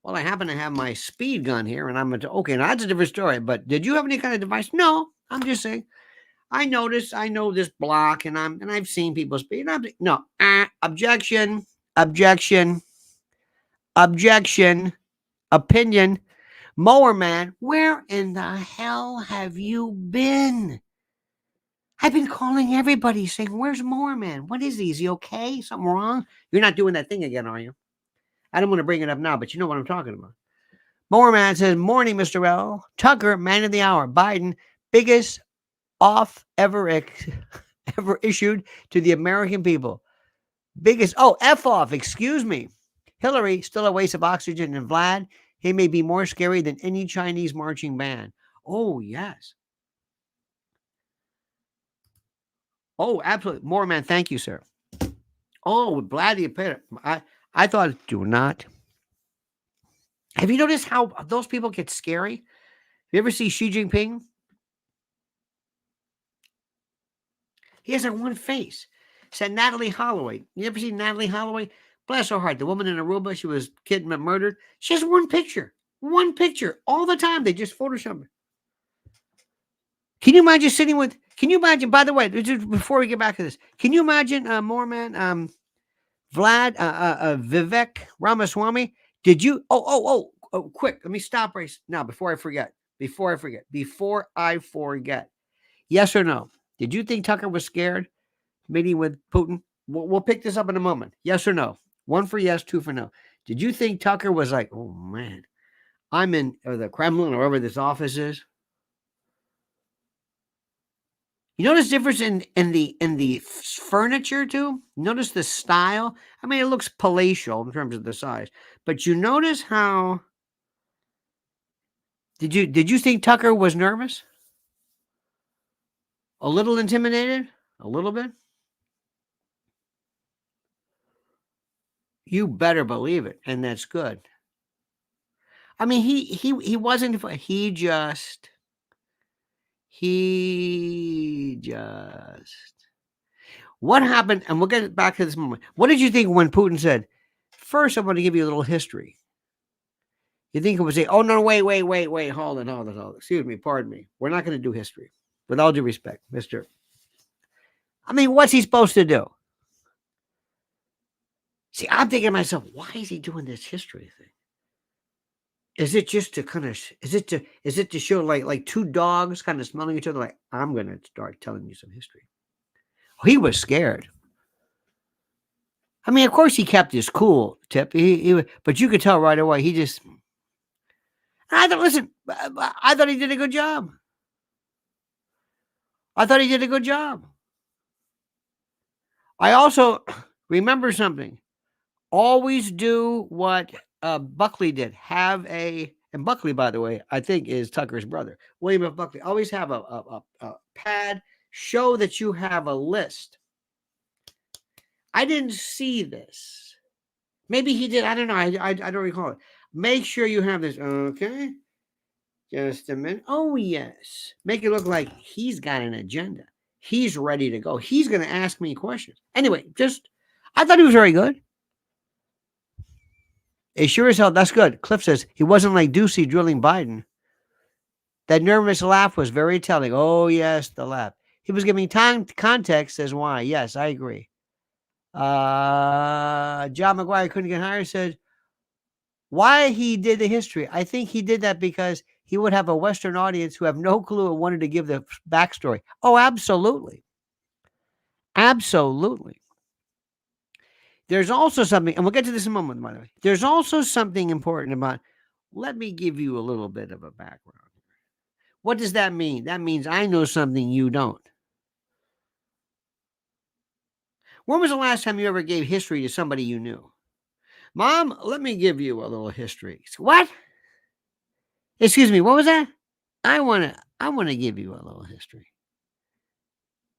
Well, I happen to have my speed gun here, and okay, now that's a different story. But did you have any kind of device? No. I'm just saying. I know this block, and I've seen people speed. No. Objection. Objection. Objection. Opinion. Mower man, where in the hell have you been? I've been calling everybody saying, where's Mower man? What is he? Is he okay? Something wrong? You're not doing that thing again, are you? I don't want to bring it up now, but you know what I'm talking about. Mower man says, morning, Mr. L. Tucker, man of the hour. Biden, biggest off ever issued to the American people. Biggest, F off, excuse me. Hillary, still a waste of oxygen, and Vlad, he may be more scary than any Chinese marching band. Oh, yes. Oh, absolutely. More man, thank you, sir. Oh, Vlad the Impaler. I thought, do not. Have you noticed how those people get scary? You ever see Xi Jinping? He has that one face. Said Natalie Holloway. You ever see Natalie Holloway? Bless her heart. The woman in Aruba, she was kidnapped, murdered. She has one picture. One picture. All the time. They just Photoshop her. Can you imagine sitting with, by the way, before we get back to this, can you imagine, Moorman, Vlad, Vivek Ramaswamy? Did you, quick. Let me stop right now before I forget. Yes or no? Did you think Tucker was scared meeting with Putin? We'll pick this up in a moment. Yes or no? 1 for yes, 2 for no. Did you think Tucker was like, oh man, I'm in the Kremlin or wherever this office is? You notice difference in the furniture too? Notice the style? I mean, it looks palatial in terms of the size. But you notice how did you think Tucker was nervous? A little intimidated? A little bit? You better believe it, and that's good. I mean, he wasn't he just what happened, and we'll get back to this moment. What did you think when Putin said, "First, I'm going to give you a little history"? You think it would say, "Oh no, wait, hold on. Excuse me, pardon me. We're not going to do history." With all due respect, Mister. I mean, what's he supposed to do? See, I'm thinking to myself, why is he doing this history thing? Is it just to kind of? Is it to show like two dogs kind of smelling each other? Like I'm going to start telling you some history. He was scared. I mean, of course, he kept his cool, Tip. But you could tell right away. He just. I thought. Listen, I thought he did a good job. I thought he did a good job. I also remember something. Always do what Buckley did. And Buckley, by the way, I think is Tucker's brother, William F. Buckley. Always have a pad. Show that you have a list. I didn't see this. Maybe he did. I don't know. I don't recall it. Make sure you have this. Okay. Just a minute. Oh, yes. Make it look like he's got an agenda. He's ready to go. He's going to ask me questions. Anyway, I thought he was very good. It sure as hell, that's good. Cliff says he wasn't like Ducey drilling Biden. That nervous laugh was very telling. Oh, yes, the laugh. He was giving context as why. Yes, I agree. John McGuire couldn't get hired said, why he did the history. I think he did that because he would have a Western audience who have no clue and wanted to give the backstory. Oh, absolutely. Absolutely. There's also something, and we'll get to this in a moment, by the way. There's also something important about, let me give you a little bit of a background. What does that mean? That means I know something you don't. When was the last time you ever gave history to somebody you knew? Mom, let me give you a little history. What? Excuse me, what was that? I want to give you a little history.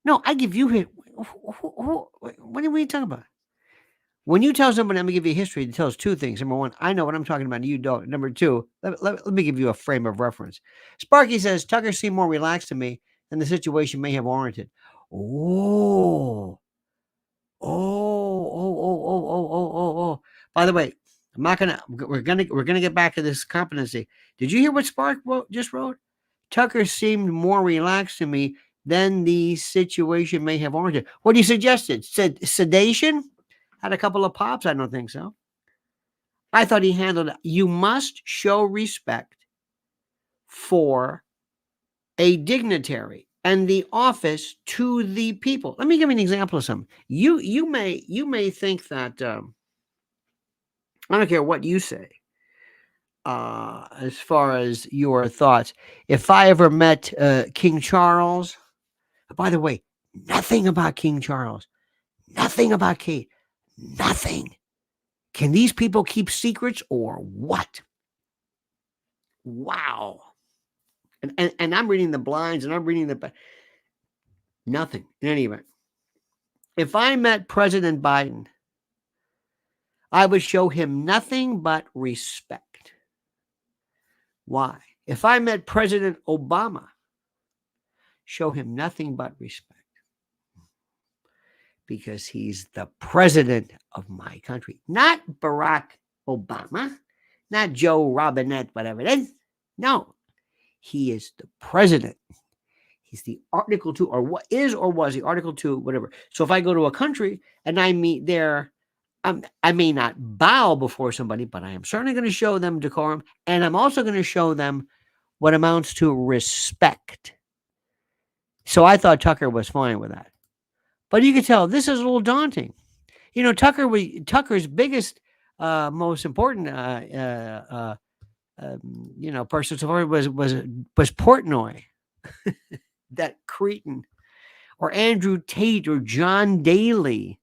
No, I give you what are we talking about? When you tell somebody I'm going to give you history, it tells two things. Number one, I know what I'm talking about, and you don't. Number two, let me give you a frame of reference. Sparky says, Tucker seemed more relaxed to me than the situation may have warranted. Oh. Oh. By the way, we're gonna get back to this competency. Did you hear what Spark just wrote? Tucker seemed more relaxed to me than the situation may have warranted. What he suggested? Said sedation? Had a couple of pops? I don't think so. I thought he handled it. You must show respect for a dignitary and the office to the people. Let me give you an example of something. You may think that I don't care what you say. As far as your thoughts, if I ever met King Charles, by the way, nothing about King Charles, nothing about Kate, nothing. Can these people keep secrets or what? Wow. And I'm reading the blinds and I'm reading nothing in any event. If I met President Biden, I would show him nothing but respect. Why? If I met President Obama, show him nothing but respect. Because he's the president of my country. Not Barack Obama, not Joe Robinette, whatever it is. No, he is the president. He's the Article 2, or what is or was the Article 2, whatever. So if I go to a country and I meet there, I may not bow before somebody, but I am certainly going to show them decorum, and I'm also going to show them what amounts to respect. So I thought Tucker was fine with that. But you could tell this is a little daunting. You know, Tucker's biggest, most important, person so far was Portnoy, that cretin. or Andrew Tate or John Daly.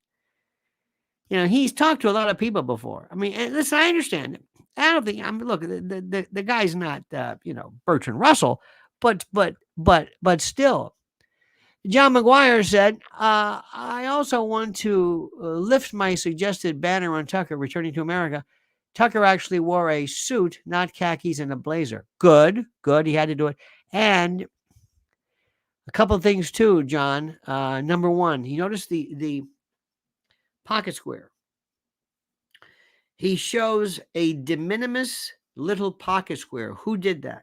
He's talked to a lot of people before. I mean, and listen, I understand it. I don't think look, the guy's not Bertrand Russell, but still. John McGuire said, I also want to lift my suggested banner on Tucker returning to America. Tucker actually wore a suit, not khakis, and a blazer. Good. He had to do it. And a couple of things too, John. Number one, you notice the pocket square. He shows a de minimis little pocket square. Who did that?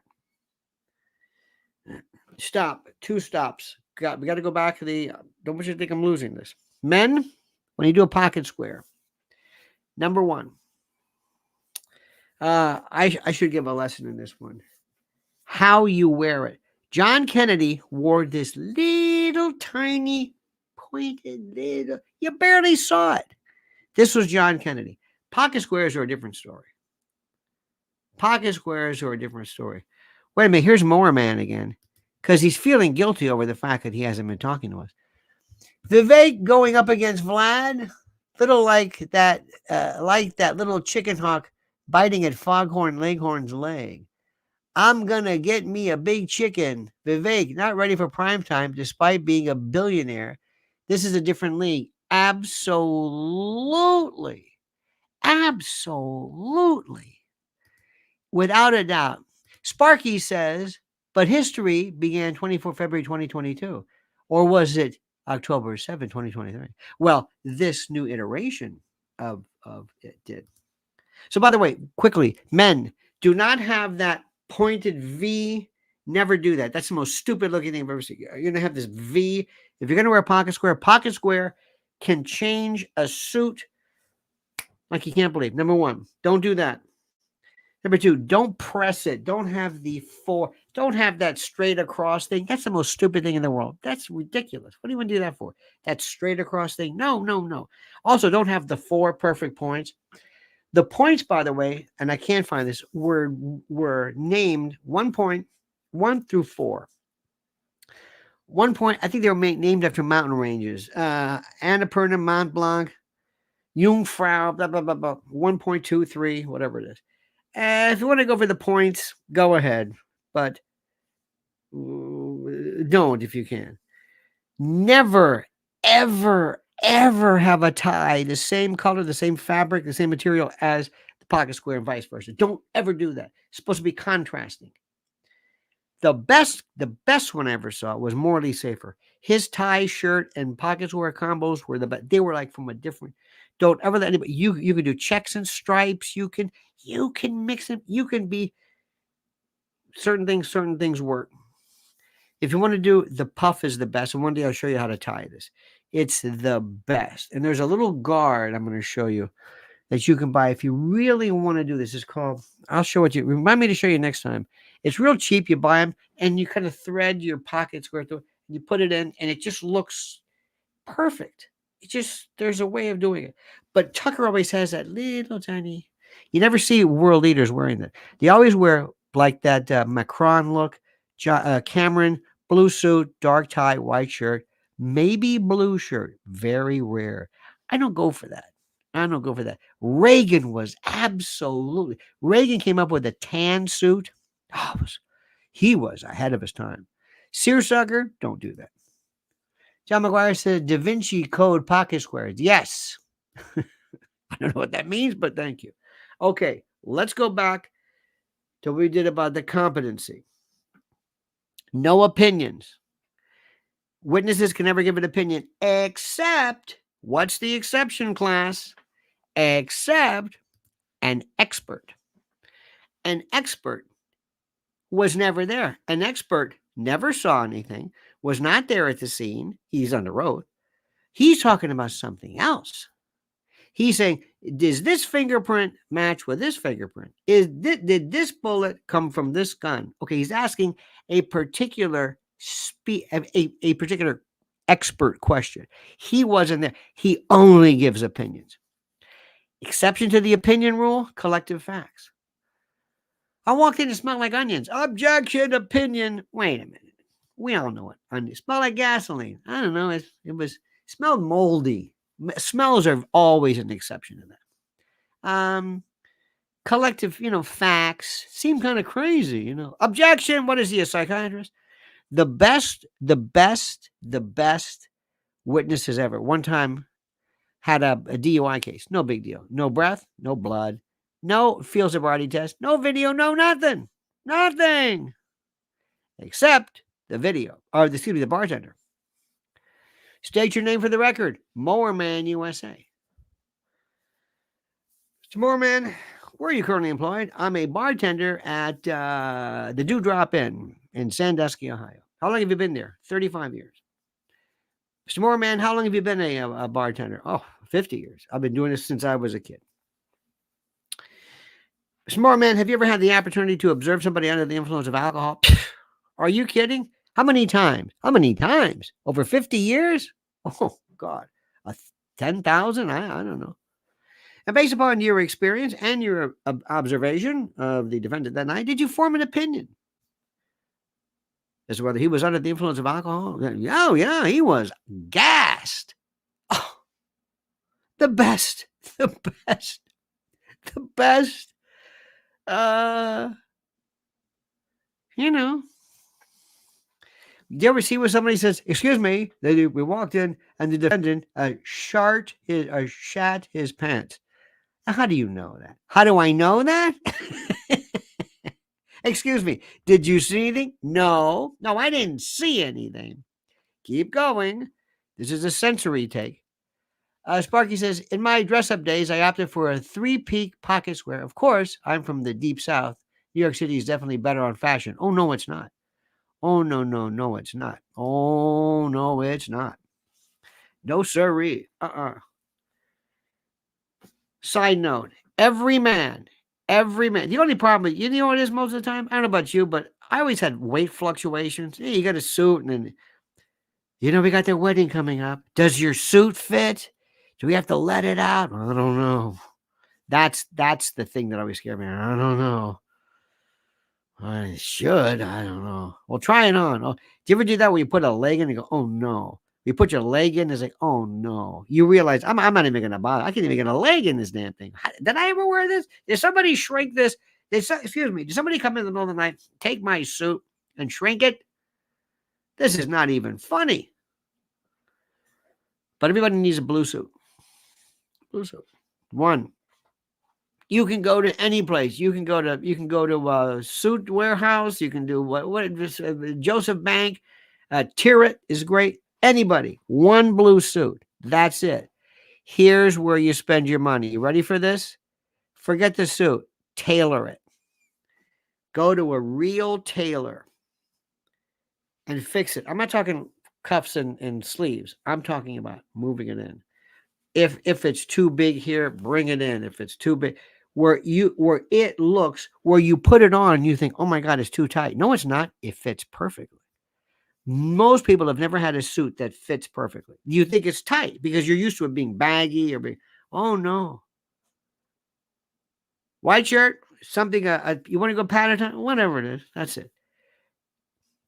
Stop. 2 stops. We got to go back to don't want you to think I'm losing this. Men, when you do a pocket square, number one, I should give a lesson in this one. How you wear it. John Kennedy wore this little tiny pointed you barely saw it. This was John Kennedy. Pocket squares are a different story. Wait a minute, here's Moorman again, because he's feeling guilty over the fact that he hasn't been talking to us. Vivek going up against Vlad, little like that little chicken hawk biting at Foghorn Leghorn's leg. I'm gonna get me a big chicken. Vivek, not ready for prime time despite being a billionaire. This is a different league. Absolutely. Without a doubt. Sparky says, but history began 24 February 2022. Or was it October 7, 2023? Well, this new iteration of it did. So, by the way, quickly, men, do not have that pointed V. Never do that. That's the most stupid looking thing I've ever seen. You're going to have this V. If you're going to wear a pocket square can change a suit like you can't believe. Number one, don't do that. Number two, don't press it. Don't have don't have that straight across thing. That's the most stupid thing in the world. That's ridiculous. What do you want to do that for? That straight across thing? No. Also, don't have the 4 perfect points. The points, by the way, and I can't find this, were named 1 point, 1 through 4. 1 point, I think they were named after mountain ranges. Annapurna, Mont Blanc, Jungfrau, blah, blah, blah, blah. 1.23, whatever it is. If you want to go for the points, go ahead. But don't if you can. Never, ever, ever have a tie the same color, the same fabric, the same material as the pocket square and vice versa. Don't ever do that. It's supposed to be contrasting. The best one I ever saw was Morley Safer. His tie, shirt, and pocket square combos were the best. They were like from a different. Don't ever let anybody. You can do checks and stripes. You can mix them. You can be certain things work. If you want to do the puff is the best, and one day I'll show you how to tie this. It's the best. And there's a little guard I'm going to show you that you can buy if you really want to do this. It's called, I'll show it to you. Remind me to show you next time. It's real cheap. You buy them and you kind of thread your pocket square through, and you put it in, and it just looks perfect. There's a way of doing it. But Tucker always has that little tiny, you never see world leaders wearing that. They always wear like that Macron look, Cameron, blue suit, dark tie, white shirt, maybe blue shirt. Very rare. I don't go for that. Reagan was Reagan came up with a tan suit. He was ahead of his time. Searsucker, don't do that. John McGuire said Da Vinci Code pocket squares. Yes. I don't know what that means, but thank you. Okay, let's go back to what we did about the competency. No opinions. Witnesses can never give an opinion except, what's the exception, class? Except an expert. An expert was never there. An expert never saw anything, was not there at the scene. He's on the road. He's talking about something else. He's saying, does this fingerprint match with this fingerprint? Did this bullet come from this gun? Okay, he's asking a particular a particular expert question. He wasn't there. He only gives opinions. Exception to the opinion rule, collective facts. I walked in and smelled like onions. Objection, opinion. Wait a minute. We all know it. It smelled like gasoline. I don't know. It smelled moldy. Smells are always an exception to that. Collective, facts seem kind of crazy. Objection. What is he, a psychiatrist? The best witnesses ever. One time had a DUI case. No big deal. No breath, no blood, no field sobriety test, no video, no nothing. Nothing. Except the video. Or the bartender. State your name for the record. Mowerman USA. Mr. Mowerman, where are you currently employed? I'm a bartender at the Dewdrop Inn in Sandusky, Ohio. How long have you been there? 35 years. Mr. Mowerman, how long have you been a bartender? Oh, 50 years. I've been doing this since I was a kid. Mr. Mowerman, have you ever had the opportunity to observe somebody under the influence of alcohol? Are you kidding? How many times? Over 50 years? Oh, God. 10,000? I don't know. And based upon your experience and your observation of the defendant that night, did you form an opinion as to whether he was under the influence of alcohol? Oh, yeah, he was gassed. Oh, the best. Do you ever see where somebody says, excuse me, we walked in and the defendant shat his pants? How do you know that? How do I know that? Excuse me, did you see anything? No, I didn't see anything. Keep going. This is a sensory take. Sparky says, in my dress-up days, I opted for a 3-peak pocket square. Of course, I'm from the deep south. New York City is definitely better on fashion. Oh, no, it's not. Oh, no, it's not. Oh, no, it's not. No, sirree. Side note, every man. The only problem, you know what it is most of the time? I don't know about you, but I always had weight fluctuations. Hey, you got a suit and then, we got their wedding coming up. Does your suit fit? Do we have to let it out? I don't know. That's the thing that always scared me. I don't know. I should. I don't know. Well, try it on. Oh, do you ever do that where you put a leg in and you go, oh, no. You put your leg in, it's like, oh, no. You realize, I'm not even going to bother. I can't even get a leg in this damn thing. Did I ever wear this? Did somebody shrink this? Excuse me. Did somebody come in the middle of the night, take my suit and shrink it? This is not even funny. But everybody needs a blue suit. Blue suit. One. You can go to any place. You can go to a suit warehouse. You can do what Joseph Bank, Tirret is great. Anybody, one blue suit. That's it. Here's where you spend your money. You ready for this? Forget the suit. Tailor it. Go to a real tailor and fix it. I'm not talking cuffs and sleeves. I'm talking about moving it in. If it's too big here, bring it in. If it's too big, where you put it on and you think, oh my God, it's too tight. No, it's not. It fits perfectly. Most people have never had a suit that fits perfectly. You think it's tight because you're used to it being baggy oh no. White shirt, something, you want to go Paddington, whatever it is. That's it.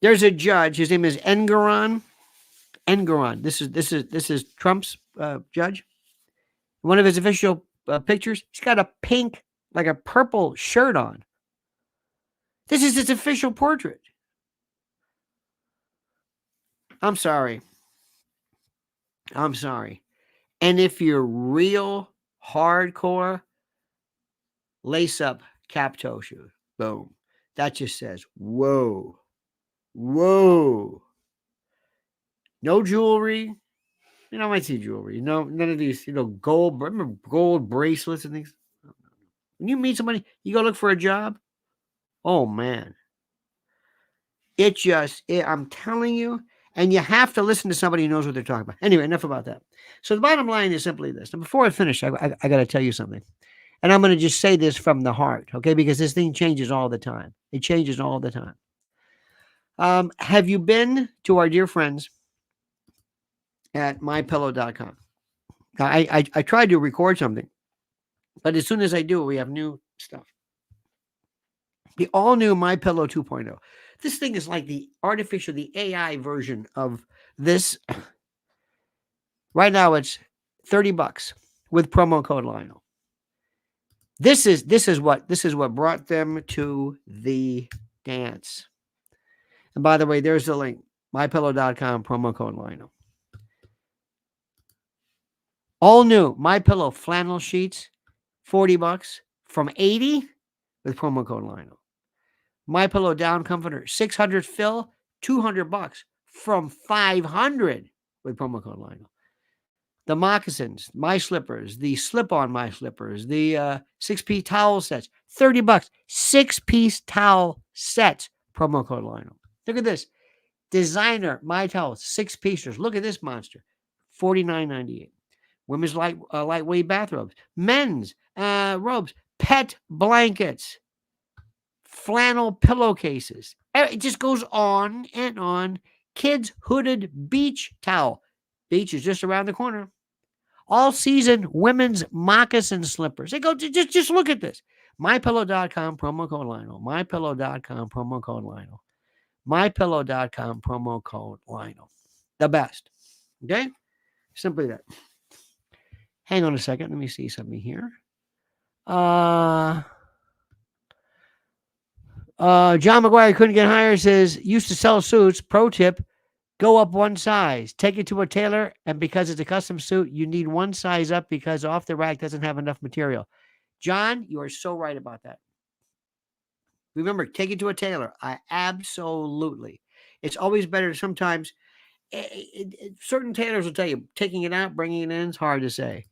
There's a judge. His name is Engoron. This is Trump's judge. One of his official pictures, he's got a pink, like a purple shirt on. This is his official portrait. I'm sorry. And if you're real hardcore, lace up cap toe shoes. Boom. That just says, whoa. No jewelry. I might see jewelry. None of these, gold. Remember gold bracelets and things? When you meet somebody, you go look for a job. Oh, man. I'm telling you, and you have to listen to somebody who knows what they're talking about. Anyway, enough about that. So the bottom line is simply this. Now, before I finish, I got to tell you something. And I'm going to just say this from the heart, okay? Because this thing changes all the time. It changes all the time. Have you been to our dear friends at mypillow.com? I tried to record something, but as soon as I do, we have new stuff. The all-new MyPillow 2.0. This thing is like the AI version of this. Right now, it's $30 with promo code Lionel. This is what brought them to the dance. And by the way, there's the link. MyPillow.com, promo code Lionel. All new MyPillow flannel sheets, $40 from $80 with promo code Lionel. MyPillow down comforter, 600 fill, $200 from $500 with promo code Lionel. The moccasins, my slippers, the slip-on my slippers, the 6-piece towel sets, $30, 6-piece towel sets, promo code Lionel. Look at this. Designer my towels, 6-piecers. Look at this monster, $49.98. Women's lightweight bathrobes, men's robes, pet blankets, flannel pillowcases. It just goes on and on. Kids hooded beach towel. Beach is just around the corner. All season women's moccasin slippers. They go, just look at this. MyPillow.com, promo code Lionel. MyPillow.com, promo code Lionel. MyPillow.com, promo code Lionel. The best. Okay? Simply that. Hang on a second. Let me see something here. John McGuire couldn't get higher, says, used to sell suits. Pro tip, go up one size. Take it to a tailor, and because it's a custom suit, you need one size up because off the rack doesn't have enough material. John, you are so right about that. Remember, take it to a tailor. Absolutely. It's always better sometimes. Certain tailors will tell you, taking it out, bringing it in, it's hard to say.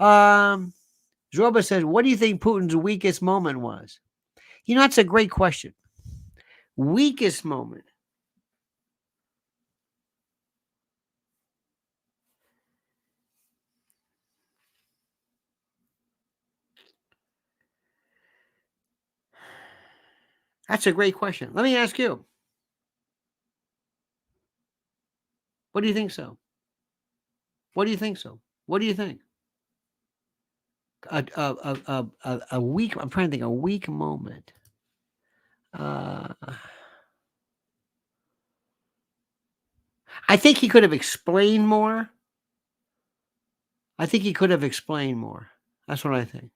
Zorba says, what do you think Putin's weakest moment was? That's a great question. Weakest moment. That's a great question. Let me ask you. What do you think so? What do you think so? What do you think? A weak, I'm trying to think, a weak moment. I think he could have explained more. That's what I think.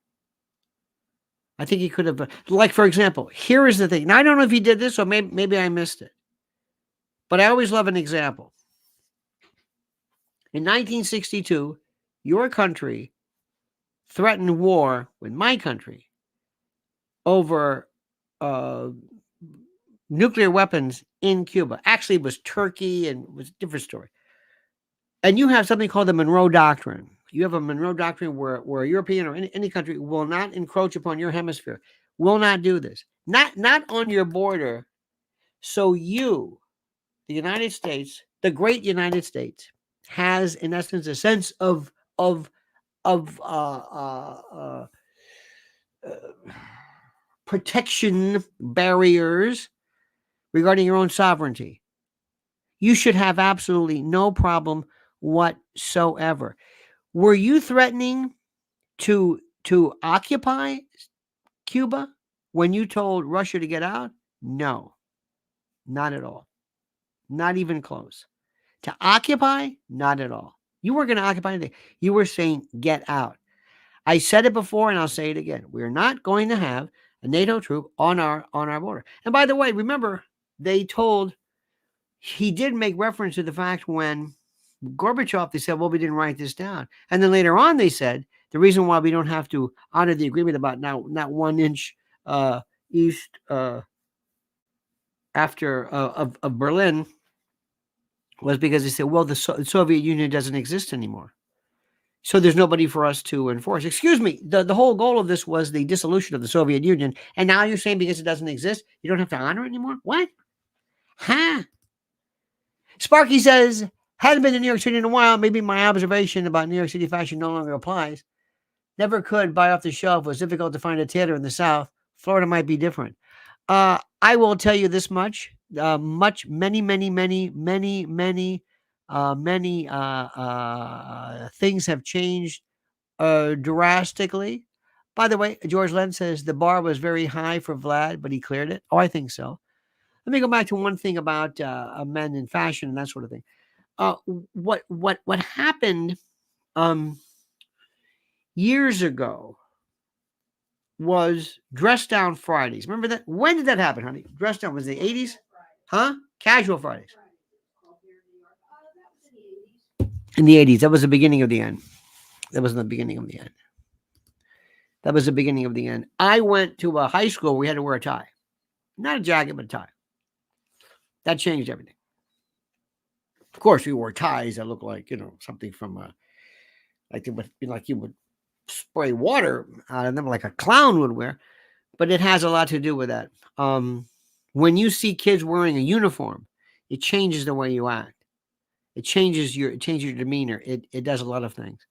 I think he could have, like, for example, here is the thing. Now, I don't know if he did this, or maybe I missed it. But I always love an example. In 1962, your country threatened war with my country over nuclear weapons in Cuba. Actually, it was Turkey, and it was a different story. And you have something called the Monroe Doctrine. You have a Monroe Doctrine where a European or any country will not encroach upon your hemisphere, will not do this. Not on your border. So you, the United States, the great United States, has, in essence, a sense of protection barriers regarding your own sovereignty. You should have absolutely no problem whatsoever. Were you threatening to occupy Cuba when you told Russia to get out? No, not at all. Not even close. To occupy? Not at all. You weren't going to occupy anything. You were saying get out. I said it before, and I'll say it again. We're not going to have a NATO troop on our border. And by the way, remember, he did make reference to the fact when Gorbachev, they said, well, we didn't write this down. And then later on, they said, the reason why we don't have to honor the agreement about not 1 inch east after of Berlin was because they said, well, the Soviet Union doesn't exist anymore. So there's nobody for us to enforce. Excuse me. The whole goal of this was the dissolution of the Soviet Union. And now you're saying because it doesn't exist, you don't have to honor it anymore? What? Huh? Sparky says, hadn't been to New York City in a while. Maybe my observation about New York City fashion no longer applies. Never could buy off the shelf. It was difficult to find a tailor in the South. Florida might be different. I will tell you this much. Many things have changed drastically. By the way, George Len says the bar was very high for Vlad, but he cleared it. Oh, I think so. let me go back to one thing about men in fashion and that sort of thing. What happened years ago was dress down Fridays. Remember that? When did that happen, honey? Dress down was the 80s? Huh? Casual Fridays. In the 80s. That was the beginning of the end. That was the beginning of the end. That was the beginning of the end. I went to a high school where we had to wear a tie. Not a jacket, but a tie. That changed everything. Of course, we wore ties that looked like, something from like you would spray water out of them like a clown would wear. But it has a lot to do with that. When you see kids wearing a uniform, it changes the way you act. It changes your demeanor. It does a lot of things.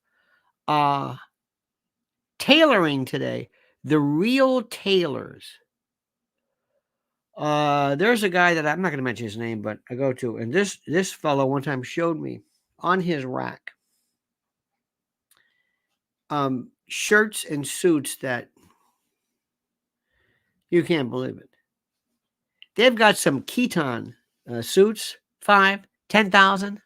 Tailoring today, the real tailors. There's a guy that I'm not going to mention his name, but I go to, and this fellow one time showed me on his rack shirts and suits that you can't believe it. They've got some Keaton suits, 5,000, 10,000.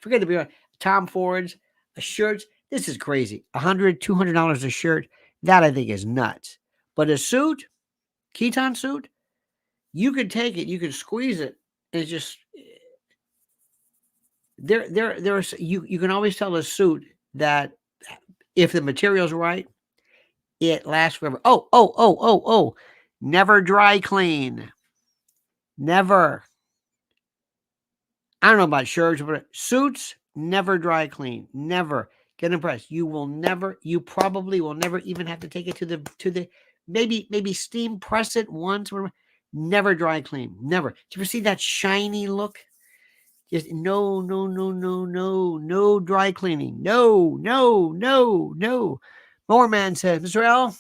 Forget the Beyond. Tom Ford's shirts. This is crazy. $100, $200 a shirt. That I think is nuts. But a suit, Keaton suit, you could take it, you could squeeze it, and it's just there's you can always tell a suit that if the material's right, it lasts forever. Oh. Never dry clean. Never. I don't know about shirts, but suits never dry clean. Never. Get impressed. You probably will never even have to take it to the maybe steam press it once or never dry clean. Never. Do you ever see that shiny look? Just no dry cleaning. No. More man says, Mr. L,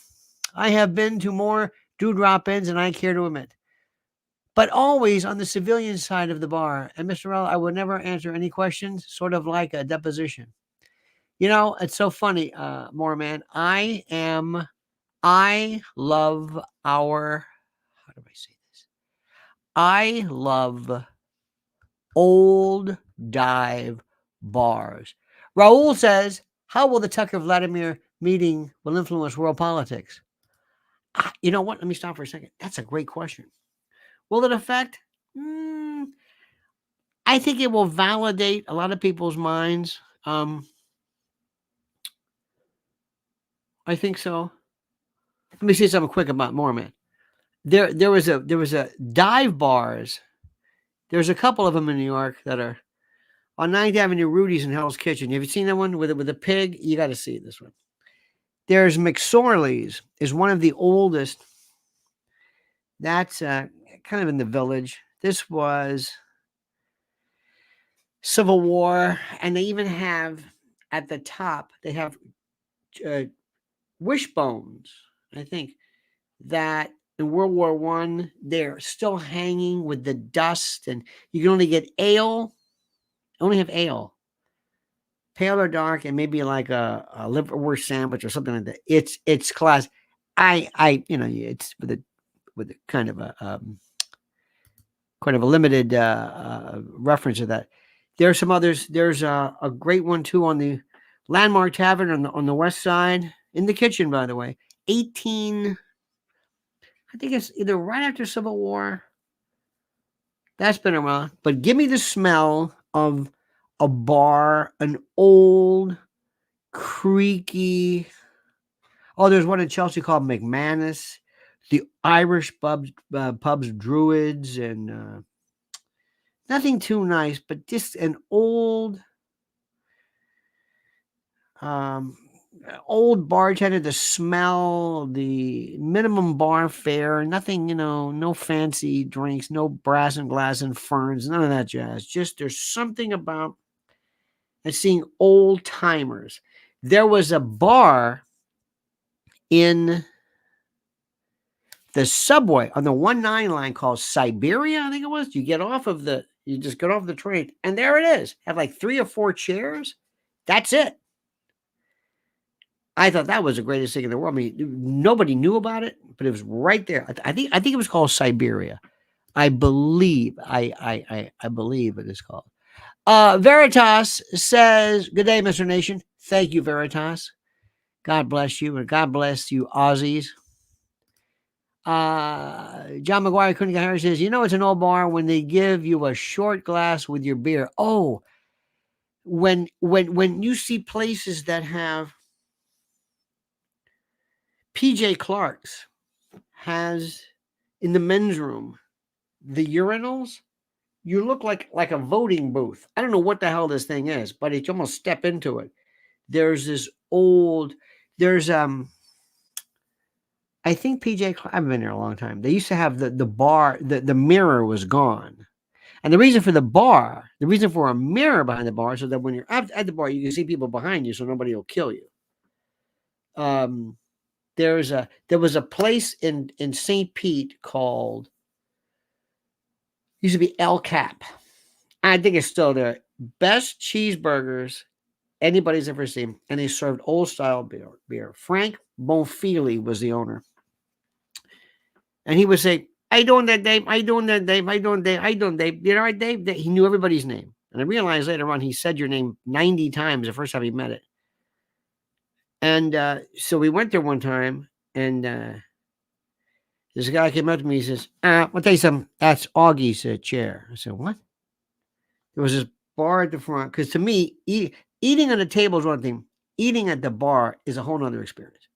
I have been to more dewdrop ins than I care to admit. But always on the civilian side of the bar. And Mr. L, I would never answer any questions, sort of like a deposition. It's so funny, more man. I love how do I say this? I love old dive bars. Raul says, how will the Tucker Vladimir meeting will influence world politics? You know what? Let me stop for a second. That's a great question. Will it affect? I think it will validate a lot of people's minds. I think so. Let me say something quick about Mormon. There was a dive bars. There's a couple of them in New York that are on 9th Avenue, Rudy's and Hell's Kitchen. Have you seen that one with a pig? You got to see this one. There's McSorley's is one of the oldest. That's kind of in the Village. This was Civil War, and they even have at the top they have wishbones. I think that in World War I, they're still hanging with the dust, and you can only get ale. Only have ale, pale or dark, and maybe like a liverwurst sandwich or something like that. It's class. It's with a kind of a limited reference to that. There are some others. There's a great one too on the Landmark Tavern on the west side in the kitchen, by the way. I think it's either right after Civil War. That's been around. But give me the smell of a bar, an old, creaky. Oh, there's one in Chelsea called McManus. The Irish pubs, Druids, and nothing too nice, but just an old bartender, the smell, the minimum bar fare, nothing, no fancy drinks, no brass and glass and ferns, none of that jazz. Just there's something about seeing old timers. There was a bar in the subway on the 19 line called Siberia, I think it was. You just get off the train, and there it is. Have like 3 or 4 chairs. That's it. I thought that was the greatest thing in the world. I mean, nobody knew about it, but it was right there. I think it was called Siberia. I believe I believe it is called. Veritas says, "Good day, Mr. Nation. Thank you, Veritas. God bless you, and God bless you, Aussies." John McGuire couldn't get Harry says, "You know it's an old bar when they give you a short glass with your beer." Oh, when you see places that have PJ Clark's has in the men's room the urinals, you look like a voting booth. I don't know what the hell this thing is, but you almost step into it. There's this old, there's I think PJ Clark, I've been there a long time. They used to have the bar, the mirror was gone. And the reason for the reason for a mirror behind the bar, so that when you're at the bar, you can see people behind you, so nobody will kill you. Um, there was a place in St. Pete called used to be El Cap. I think it's still there. Best cheeseburgers anybody's ever seen, and they served old style beer. Frank Bonfili was the owner, and he would say, "How you doing there, Dave? How you doing there, Dave? How you doing, Dave? How you doing, Dave? You all right, Dave?" He knew everybody's name, and I realized later on he said your name 90 times the first time he met it. And so we went there one time, and this guy came up to me. He says, "I'll tell you something. That's Augie's chair." I said, "What?" There was this bar at the front. Because to me, eating on the table is one thing. Eating at the bar is a whole nother experience.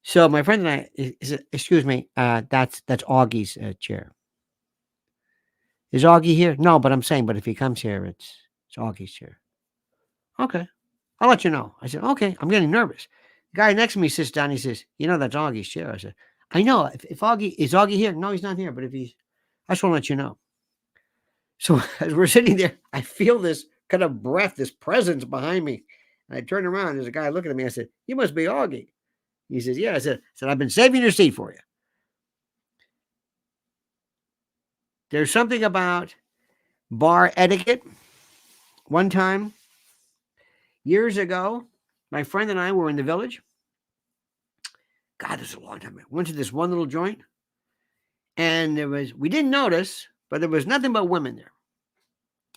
So my friend and I said, "Excuse me, that's Augie's chair." Is Augie here? No, but I'm saying, but if he comes here, it's Augie's chair. Okay, I'll let you know. I said, okay. I'm getting nervous. The guy next to me sits down. He says, "You know that's Augie's chair." I said, "I know. If Augie is Augie here? No, he's not here. But if he's, I just want to let you know." So as we're sitting there, I feel this kind of breath, this presence behind me. And I turn around. There's a guy looking at me. I said, "You must be Augie." He says, "Yeah." I said, "I've been saving your seat for you." There's something about bar etiquette. One time, years ago, my friend and I were in the village. God, this is a long time ago. Went to this one little joint, and we didn't notice, but there was nothing but women there.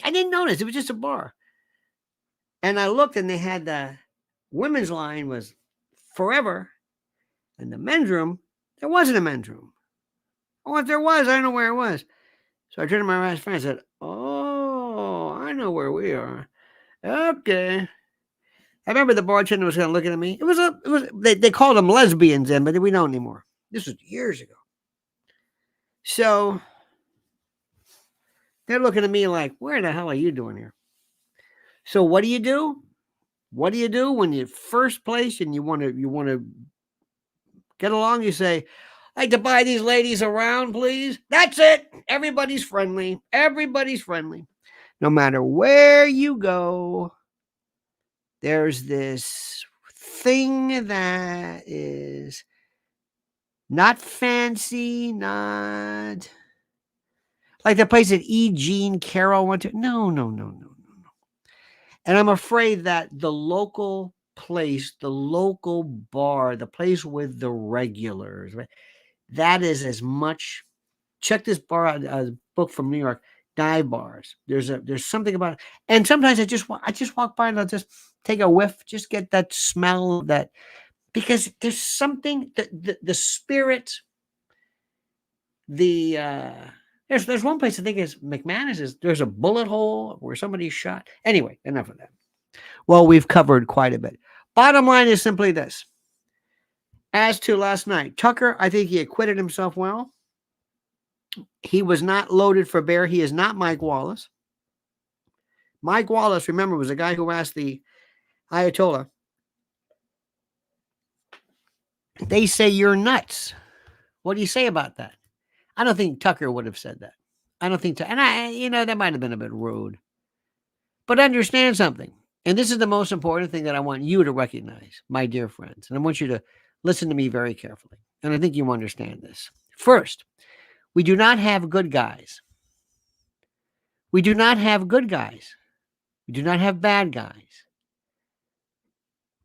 I didn't notice. It was just a bar. And I looked, and they had the women's line was forever. And the men's room, there wasn't a men's room. Oh, if there was, I don't know where it was. So I turned to my right friend and said, "Oh, I know where we are. Okay." I remember the bartender was kind of looking at me. They called them lesbians then, but we don't anymore. This was years ago. So they're looking at me like, "Where the hell are you doing here?" So what do you do? What do you do when you're first place and you want to get along? You say, "I'd like to buy these ladies around, please." That's it. Everybody's friendly. Everybody's friendly. No matter where you go, there's this thing that is not fancy, not like the place that E. Jean Carroll went to. No, no, no, no, no, no. And I'm afraid that the local place, the local bar, the place with the regulars, right, that is as much. Check this bar out, a book from New York, dive bars. There's something about it. And sometimes I just walk by and I'll just take a whiff, just get that smell of that, because there's something the spirit, the there's one place I think is McManus is there's a bullet hole where somebody's shot. Anyway, enough of that. Well, we've covered quite a bit. Bottom line is simply this. As to last night, Tucker, I think he acquitted himself well. He was not loaded for bear. He is not Mike Wallace. Mike Wallace, remember, was the guy who asked the Ayatollah, "They say you're nuts. What do you say about that?" I don't think Tucker would have said that. I don't think, that might have been a bit rude. But understand something. And this is the most important thing that I want you to recognize, my dear friends. And I want you to listen to me very carefully. And I think you understand this. First, we do not have good guys. We do not have good guys. We do not have bad guys.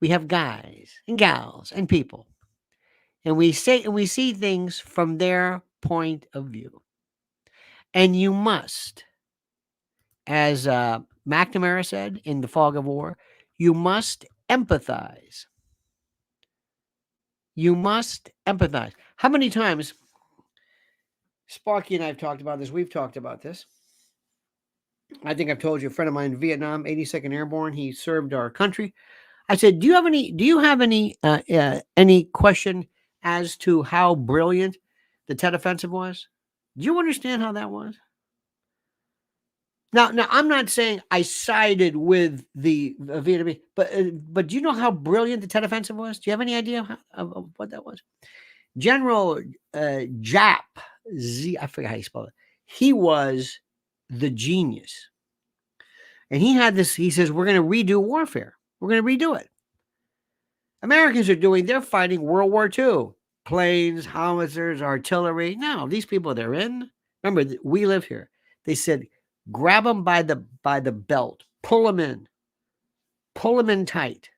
We have guys and gals and people, and we see things from their point of view. And you must, as McNamara said in The Fog of War, you must empathize. You must empathize. How many times, Sparky and I have talked about this, we've talked about this. I think I've told you, a friend of mine in Vietnam, 82nd Airborne, he served our country. I said, do you have any question as to how brilliant the Tet Offensive was? Do you understand how that was? Now, I'm not saying I sided with the Vietnamese, but do you know how brilliant the Tet Offensive was? Do you have any idea of what that was? General Jap Z, I forget how you spell it. He was the genius, and he had this. He says, "We're going to redo warfare. We're going to redo it." Americans they're fighting World War II. Planes, howitzers, artillery. No, these people, they're in. Remember, we live here. They said, grab them by the belt, pull them in tight.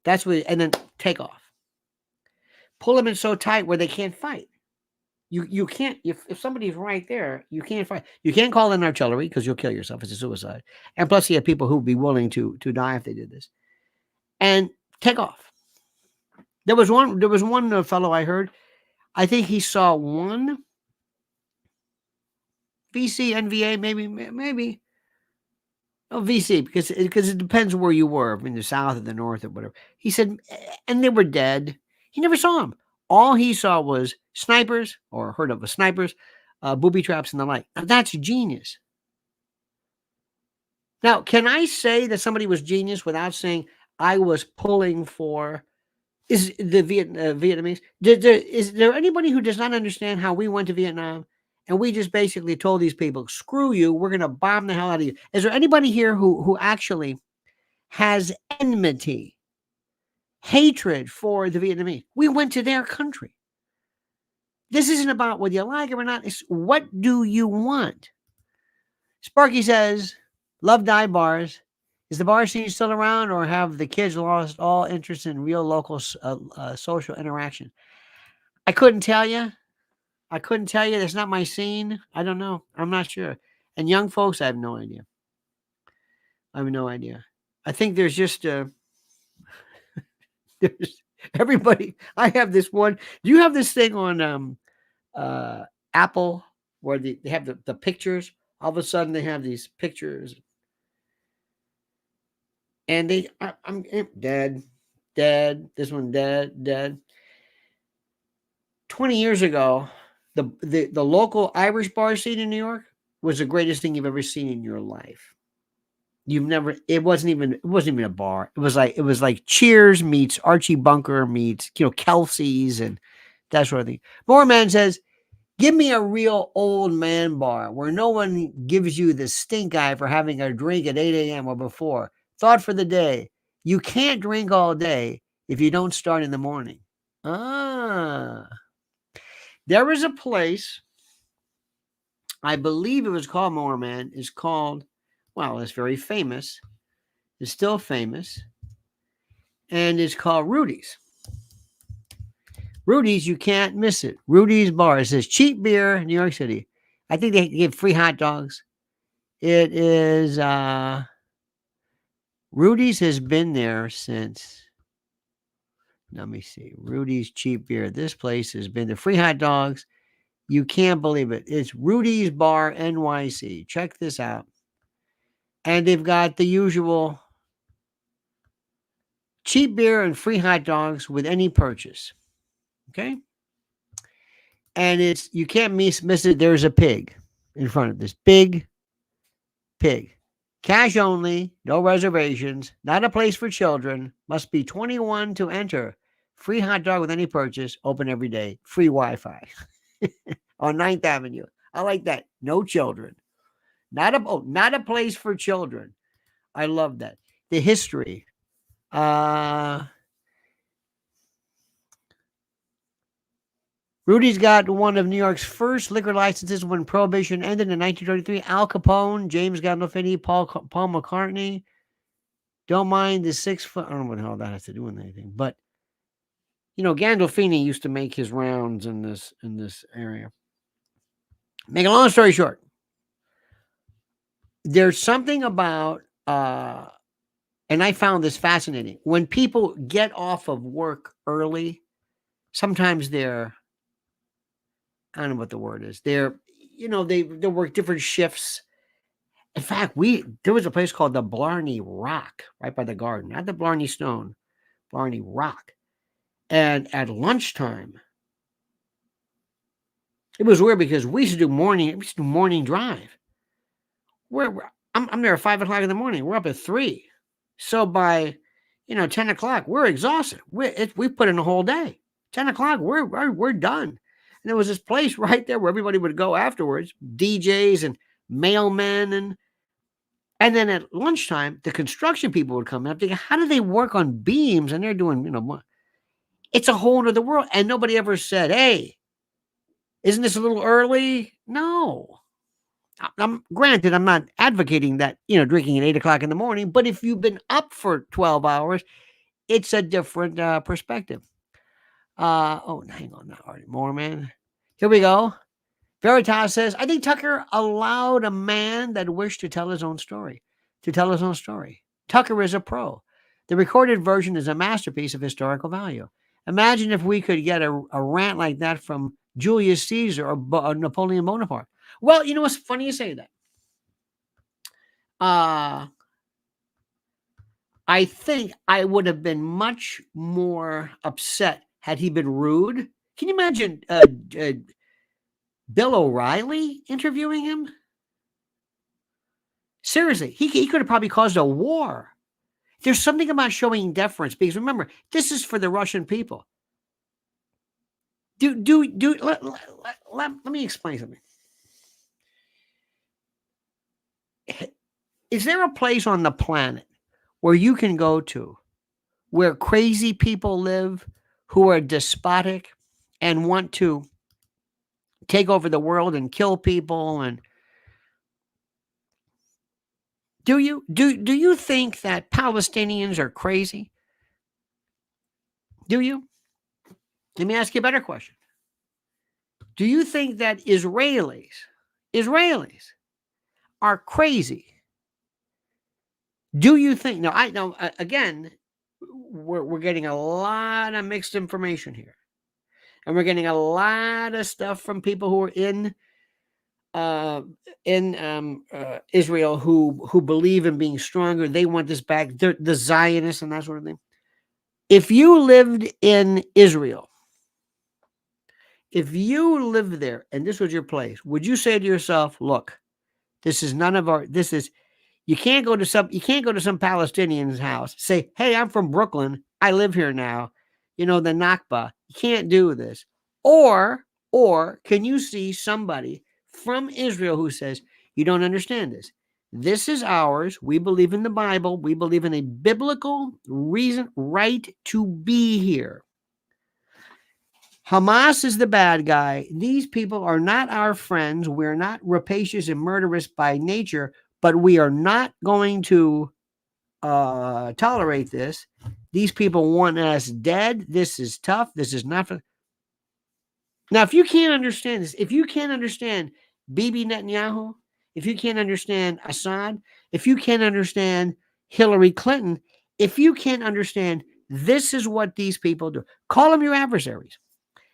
That's what, and then take off. Pull them in so tight where they can't fight. You can't, if somebody's right there, you can't fight. You can't call in artillery because you'll kill yourself. It's a suicide. And plus, you have people who would be willing to die if they did this. And take off. There was one fellow I heard. I think he saw one VC, NVA, maybe. Oh, VC, because it depends where you were, in the south or the north or whatever. He said, and they were dead. He never saw them. All he saw was snipers, or heard of snipers, booby traps and the like. Now, that's genius. Now, can I say that somebody was genius without saying I was pulling for is the Vietnamese? Is there anybody who does not understand how we went to Vietnam and we just basically told these people, screw you, we're going to bomb the hell out of you? Is there anybody here who actually has enmity, hatred for the Vietnamese? We went to their country. This isn't about whether you like it or not. It's what do you want? Sparky says, love dive bars. Is the bar scene still around, or have the kids lost all interest in real local social interaction? I couldn't tell you. That's not my scene. I don't know. I'm not sure. And young folks, I have no idea. I think there's just there's everybody. I have this one. Do you have this thing on Apple where they have the pictures? All of a sudden, they have these pictures. And I'm dead. This one dead. 20 years ago, the local Irish bar scene in New York was the greatest thing you've ever seen in your life. It wasn't even a bar. It was like Cheers meets Archie Bunker meets, Kelsey's and that sort of thing. Moorman says, give me a real old man bar where no one gives you the stink eye for having a drink at 8 a.m. or before. Thought for the day. You can't drink all day if you don't start in the morning. There is a place, I believe it was called Moorman, it's very famous. It's still famous. And it's called Rudy's. Rudy's, you can't miss it. Rudy's Bar. It says cheap beer, New York City. I think they give free hot dogs. It is, Rudy's has been there since, let me see, Rudy's cheap beer. This place has been there. Free hot dogs. You can't believe it. It's Rudy's Bar NYC. Check this out. And they've got the usual cheap beer and free hot dogs with any purchase. Okay? And you can't miss it. There's a pig in front of this. Big pig. Cash only, no reservations, not a place for children, must be 21 to enter. Free hot dog with any purchase, open every day, free Wi-Fi on 9th Avenue. I like that. No children. Not a place for children. I love that. The history. Rudy's got one of New York's first liquor licenses when Prohibition ended in 1933. Al Capone, James Gandolfini, Paul McCartney. Don't mind the 6 foot. I don't know what the hell that has to do with anything, but Gandolfini used to make his rounds in this area. Make a long story short, there's something about and I found this fascinating. When people get off of work early, sometimes I don't know what the word is. They work different shifts. In fact, there was a place called the Blarney Rock right by the garden, not the Blarney Stone, Blarney Rock. And at lunchtime, it was weird because we used to do morning drive. I'm there at 5 o'clock in the morning. We're up at 3. So by 10 o'clock, we're exhausted. We put in a whole day. 10 o'clock, we're done. And there was this place right there where everybody would go afterwards, DJs and mailmen, and then at lunchtime, the construction people would come in. I'm thinking, how do they work on beams? And they're doing, it's a whole other world. And nobody ever said, hey, isn't this a little early? No. Granted, I'm not advocating that, drinking at 8 o'clock in the morning, but if you've been up for 12 hours, it's a different perspective. Hang on now, Artie Moore, man. Here we go. Veritas says, I think Tucker allowed a man that wished to tell his own story. Tucker is a pro. The recorded version is a masterpiece of historical value. Imagine if we could get a rant like that from Julius Caesar or Napoleon Bonaparte. Well, what's funny you say that. I think I would have been much more upset had he been rude. Can you imagine Bill O'Reilly interviewing him? Seriously, he could have probably caused a war. There's something about showing deference because remember, this is for the Russian people. Let me explain something. Is there a place on the planet where you can go to where crazy people live who are despotic and want to take over the world and kill people? And do you think that Palestinians are crazy? Do you? Let me ask you a better question. Do you think that Israelis are crazy? Do you think? Now, I know, again, we're getting a lot of mixed information here. And we're getting a lot of stuff from people who are in Israel who believe in being stronger. They want this back. They're the Zionists and that sort of thing. If you lived in Israel, if you lived there and this was your place, would you say to yourself, look, this is you can't go to some Palestinian's house, say, hey, I'm from Brooklyn. I live here now. The Nakba. You can't do this. Or can you see somebody from Israel who says, you don't understand this. This is ours. We believe in the Bible. We believe in a biblical right to be here. Hamas is the bad guy. These people are not our friends. We're not rapacious and murderous by nature, but we are not going to tolerate this. These people want us dead. This is tough. This is not for. Now, if you can't understand this, if you can't understand Bibi Netanyahu, if you can't understand Assad, if you can't understand Hillary Clinton, if you can't understand this is what these people do, call them your adversaries.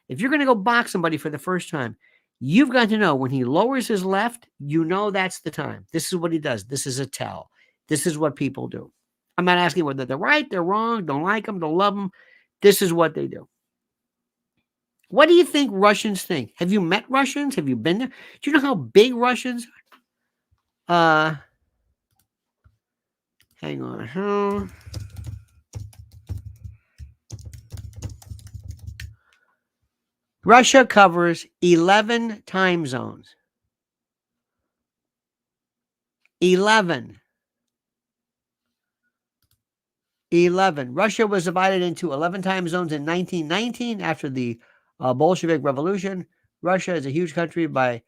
If you're going to go box somebody for the first time, you've got to know when he lowers his left, that's the time. This is what he does. This is a tell. This is what people do. I'm not asking whether they're right, they're wrong, don't like them, don't love them. This is what they do. What do you think Russians think? Have you met Russians? Have you been there? Do you know how big Russians are? Hang on. Russia covers 11 time zones. 11. Russia was divided into 11 time zones in 1919 after the Bolshevik Revolution. Russia is a huge country by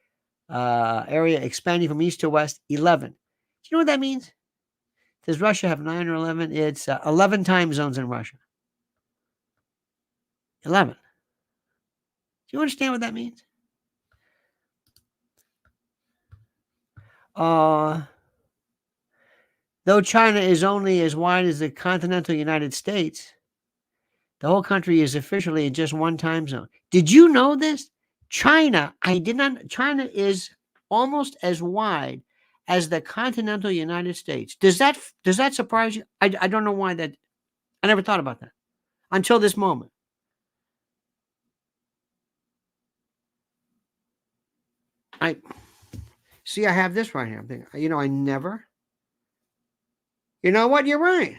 area expanding from east to west. 11. Do you know what that means? Does Russia have 9 or 11? It's 11 time zones in Russia. 11. Do you understand what that means? Though China is only as wide as the continental United States, the whole country is officially in just one time zone. Did you know this? China is almost as wide as the continental United States. Does that surprise you? I don't know why that. I never thought about that until this moment. I have this right here. I'm thinking, I never. You know what? You're right.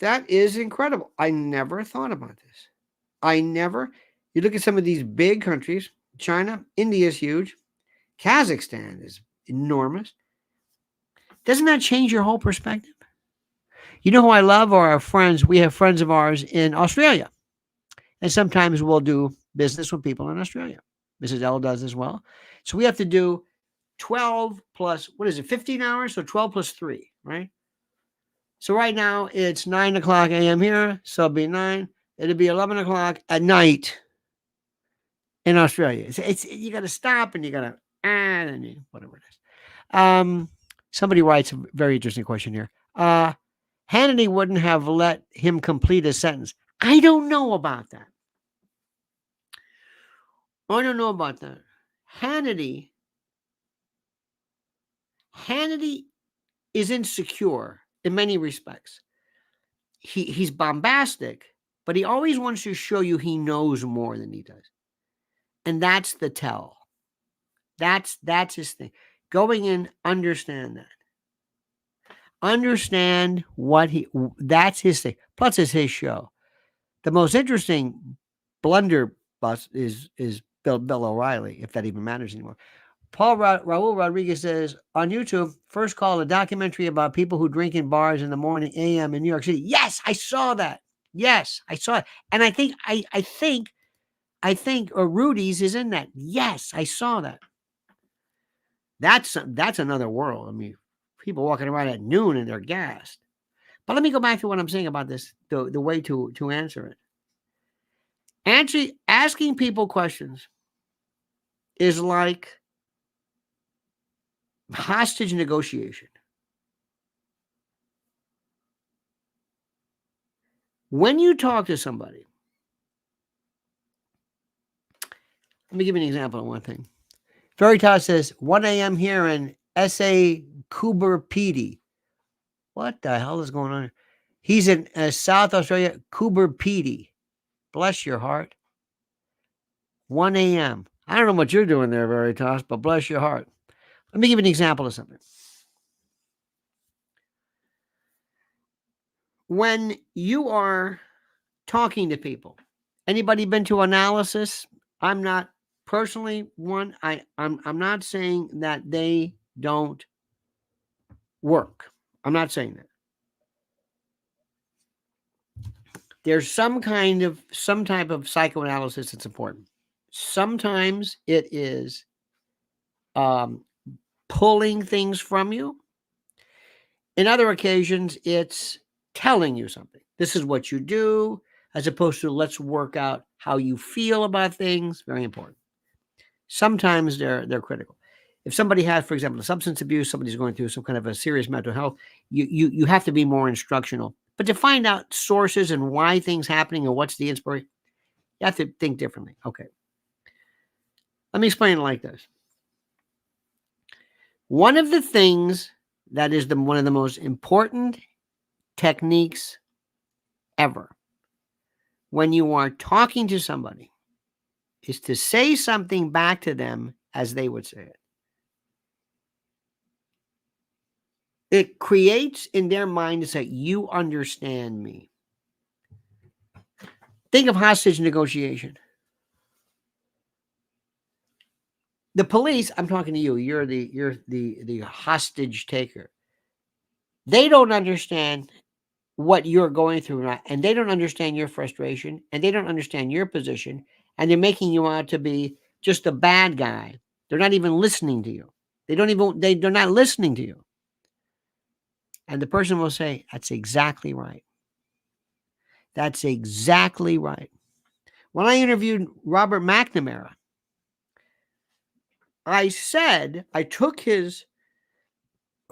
That is incredible. I never thought about this. You look at some of these big countries, China, India is huge. Kazakhstan is enormous. Doesn't that change your whole perspective? You know who I love are our friends. We have friends of ours in Australia. And sometimes we'll do business with people in Australia. Mrs. L does as well. So we have to do 12 plus, 15 hours? So 12 plus 3, right? So right now it's 9 o'clock a.m. here. So it'll be 9. It'll be 11 o'clock at night in Australia. It's you got to stop and you got to, and whatever it is. Somebody writes a very interesting question here. Hannity wouldn't have let him complete a sentence. I don't know about that. Hannity is insecure in many respects. He's bombastic, but he always wants to show you he knows more than he does. And that's the tell. That's his thing. Going in, understand that. Understand that's his thing. Plus, it's his show. The most interesting blunderbuss is Bill O'Reilly, if that even matters anymore. Raul Rodriguez says, on YouTube, first call, a documentary about people who drink in bars in the morning a.m. in New York City. Yes, I saw that. Yes, I saw it. And I think Rudy's is in that. Yes, I saw that. That's another world. I mean, people walking around at noon and they're gassed. But let me go back to what I'm saying about this, the way to answer it. Asking people questions is like hostage negotiation. When you talk to somebody, let me give you an example of one thing. Veritas says 1 a.m. here in S.A. Coober What the hell is going on here? He's in South Australia, Coober Bless your heart. 1 a.m. I don't know what you're doing there, Veritas, but bless your heart. Let me give you an example of something. When you are talking to people, anybody been to analysis? I'm not personally one. I'm not saying that they don't work. I'm not saying that. There's some type of psychoanalysis that's important. Sometimes it is pulling things from you. In other occasions, it's telling you something. This is what you do, as opposed to let's work out how you feel about things. Very important. Sometimes they're critical. If somebody has, for example, substance abuse, somebody's going through some kind of a serious mental health, you have to be more instructional. But to find out sources and why things happening and what's the inspiration, you have to think differently. Okay. Let me explain it like this. One of the things that is one of the most important techniques ever when you are talking to somebody is to say something back to them as they would say it. It creates in their mind that you understand me. Think of hostage negotiation. The police, I'm talking to you. You're the hostage taker. They don't understand what you're going through, and they don't understand your frustration, and they don't understand your position, and they're making you out to be just a bad guy. They're not even listening to you. They're not listening to you. And the person will say, that's exactly right. That's exactly right. When I interviewed Robert McNamara, I said, I took his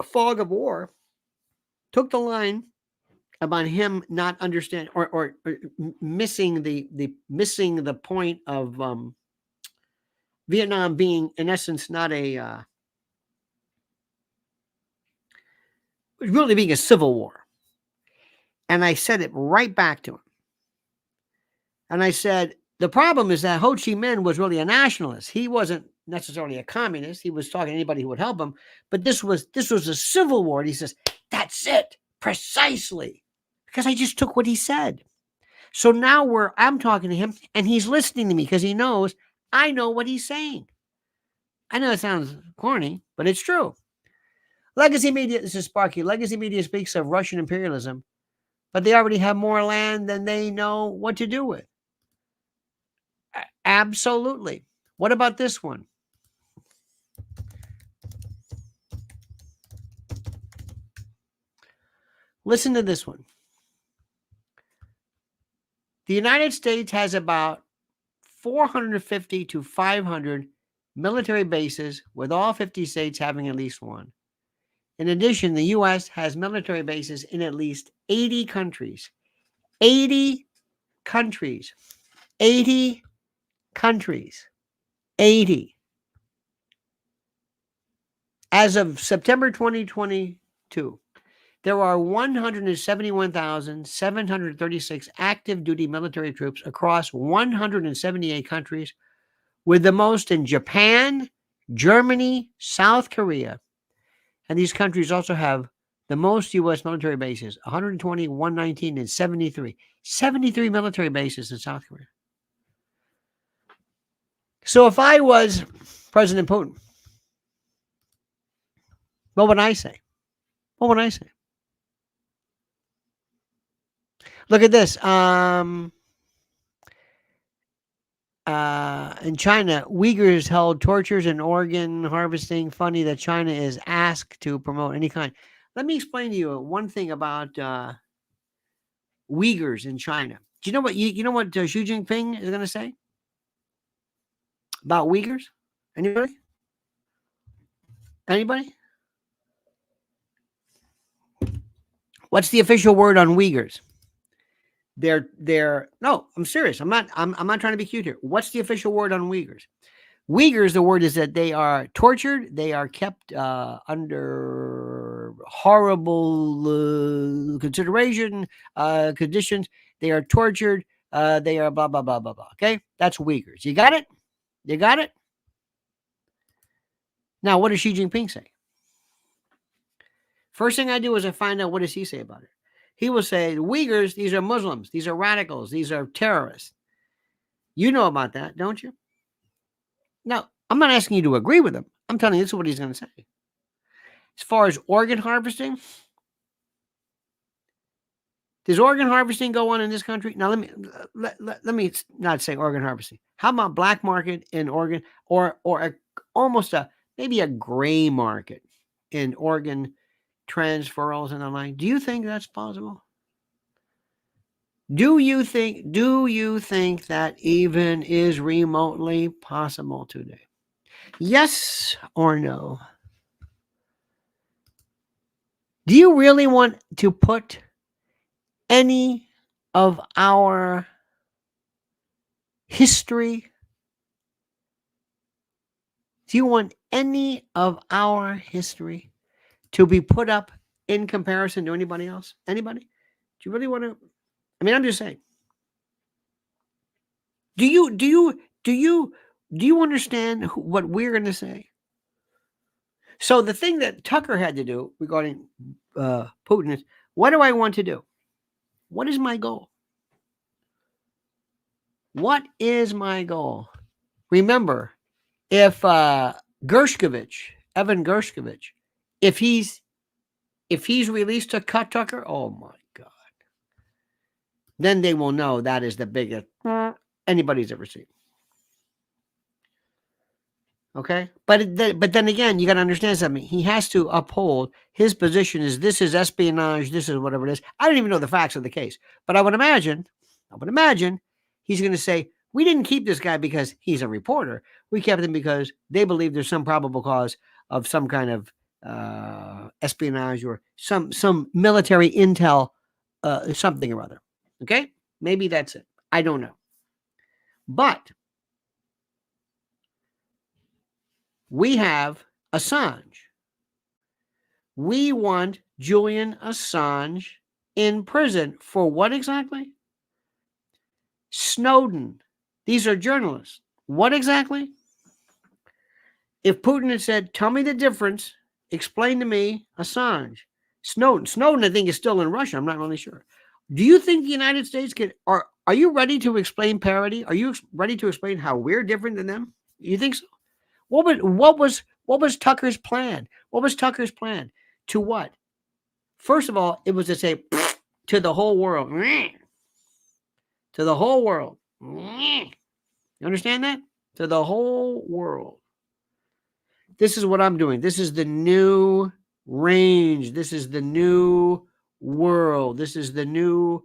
fog of war, took the line about him not understanding or missing the point of Vietnam being, in essence, not really being a civil war. And I said it right back to him. And I said, the problem is that Ho Chi Minh was really a nationalist. He wasn't necessarily a communist. He was talking to anybody who would help him. But this was a civil war. And he says, that's it, precisely. Because I just took what he said. So now I'm talking to him, and he's listening to me because he knows I know what he's saying. I know it sounds corny, but it's true. Legacy media, this is Sparky. Legacy media speaks of Russian imperialism, but they already have more land than they know what to do with. Absolutely. What about this one? Listen to this one. The United States has about 450 to 500 military bases, with all 50 states having at least one. In addition, the U.S. has military bases in at least 80 countries. 80 countries. 80 countries. 80. As of September 2022, there are 171,736 active duty military troops across 178 countries, with the most in Japan, Germany, South Korea. And these countries also have the most U.S. military bases, 120, 119, and 73. 73 military bases in South Korea. So if I was President Putin, what would I say? What would I say? Look at this. In China, Uyghurs held tortures and organ harvesting. Funny that China is asked to promote any kind. Let me explain to you one thing about Uyghurs in China. Do you know what Xi Jinping is going to say about Uyghurs? Anybody? Anybody? What's the official word on Uyghurs? No, I'm serious. I'm not trying to be cute here. What's the official word on Uyghurs? Uyghurs, the word is that they are tortured. They are kept under horrible consideration, conditions. They are tortured. They are blah, blah, blah, blah, blah. Okay? That's Uyghurs. You got it? You got it? Now, what does Xi Jinping say? First thing I do is I find out what does he say about it. He will say, the Uyghurs, these are Muslims. These are radicals. These are terrorists. You know about that, don't you? Now, I'm not asking you to agree with him. I'm telling you this is what he's going to say. As far as organ harvesting, does organ harvesting go on in this country? Now, let me not say organ harvesting. How about black market in organ, or maybe a gray market in organ transferals and the like? Do you think that's possible? Do you think that even is remotely possible today? Yes or no? Do you really want to put any of our history? Do you want any of our history to be put up in comparison to anybody else? Anybody? Do you really want to? I mean, I'm just saying. Do you understand what we're going to say? So the thing that Tucker had to do regarding Putin is, what do I want to do? What is my goal? What is my goal? Remember, if Evan Gershkovich, if he's released to cut Tucker, oh my God, then they will know that is the biggest anybody's ever seen. Okay, but then again, you got to understand something. He has to uphold his position. Is this is espionage? This is whatever it is. I don't even know the facts of the case, but I would imagine, he's going to say we didn't keep this guy because he's a reporter. We kept him because they believe there's some probable cause of some kind of espionage or some military intel, something or other. Okay, maybe that's it. I don't know, but we have Assange. We want Julian Assange in prison for what exactly? Snowden. These are journalists. What exactly? If Putin had said, tell me the difference, explain to me Assange. Snowden, I think, is still in Russia. I'm not really sure. Do you think the United States are you ready to explain parity? Are you ready to explain how we're different than them? You think so? What was Tucker's plan? What was Tucker's plan? To what? First of all, it was to say to the whole world. To the whole world. You understand that? To the whole world. This is what I'm doing. This is the new range. This is the new world. This is the new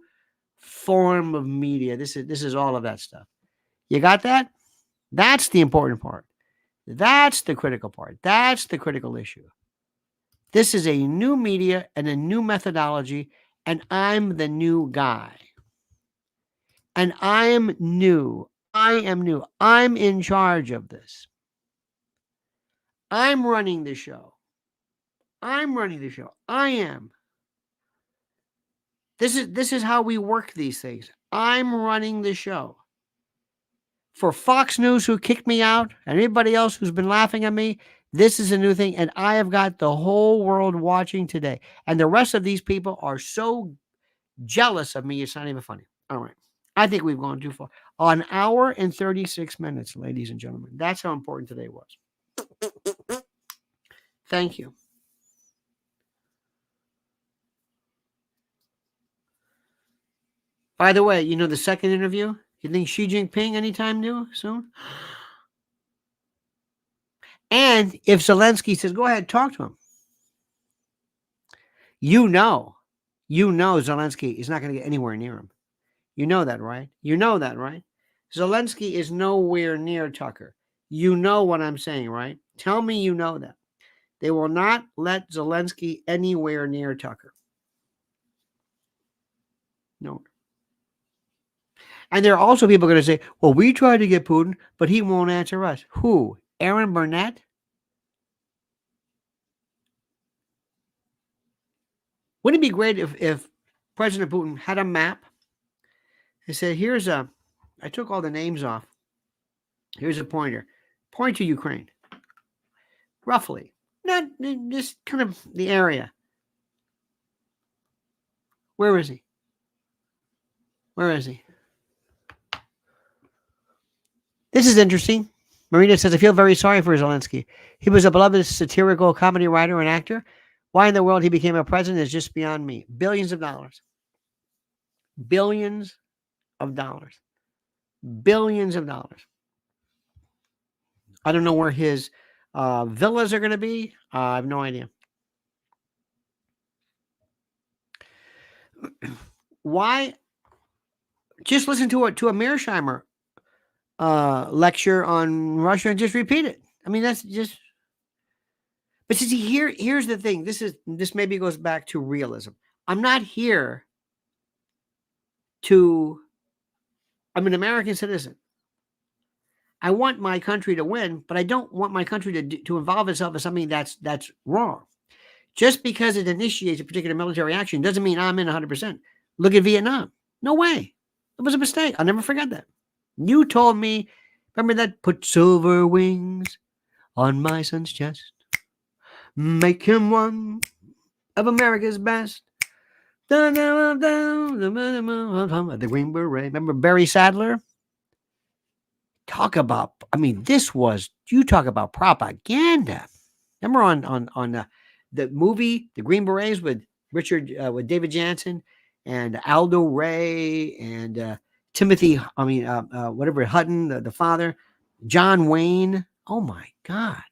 form of media. This is all of that stuff. You got that? That's the important part. That's the critical part. That's the critical issue. This is a new media and a new methodology, and I'm the new guy. And I'm new. I am new. I'm in charge of this. I'm running the show. I'm running the show. I am. This is how we work these things. I'm running the show. For Fox News, who kicked me out, and anybody else who's been laughing at me, this is a new thing, and I have got the whole world watching today. And the rest of these people are so jealous of me, it's not even funny. All right. I think we've gone too far. An hour and 36 minutes, ladies and gentlemen. That's how important today was. Thank you. By the way, you know the second interview? You think Xi Jinping anytime new soon? And if Zelensky says, go ahead, talk to him. You know Zelensky is not going to get anywhere near him. You know that, right? You know that, right? Zelensky is nowhere near Tucker. You know what I'm saying, right? Tell me you know that. They will not let Zelensky anywhere near Tucker. No. And there are also people going to say, well, we tried to get Putin, but he won't answer us. Who? Aaron Burnett? Wouldn't it be great if President Putin had a map? He said, I took all the names off. Here's a pointer. Point to Ukraine. Roughly. Not just kind of the area. Where is he? Where is he? This is interesting. Marina says, I feel very sorry for Zelensky. He was a beloved satirical comedy writer and actor. Why in the world he became a president is just beyond me. Billions of dollars. Billions of dollars. Billions of dollars. I don't know where his villas are going to be. I have no idea. Why? Just listen to a Mearsheimer lecture on Russia and just repeat it. I mean, that's just. But see, here's the thing. This maybe goes back to realism. I'm not here I'm an American citizen. I want my country to win, but I don't want my country to involve itself in something that's wrong. Just because it initiates a particular military action doesn't mean I'm in 100%. Look at Vietnam. No way. It was a mistake. I'll never forget that. You told me, remember that? Put silver wings on my son's chest. Make him one of America's best. The Green Beret. Remember Barry Sadler? Talk about, you talk about propaganda. Remember on the movie, The Green Berets with with David Jansen and Aldo Ray and Timothy, whatever, Hutton, the father, John Wayne. Oh my God.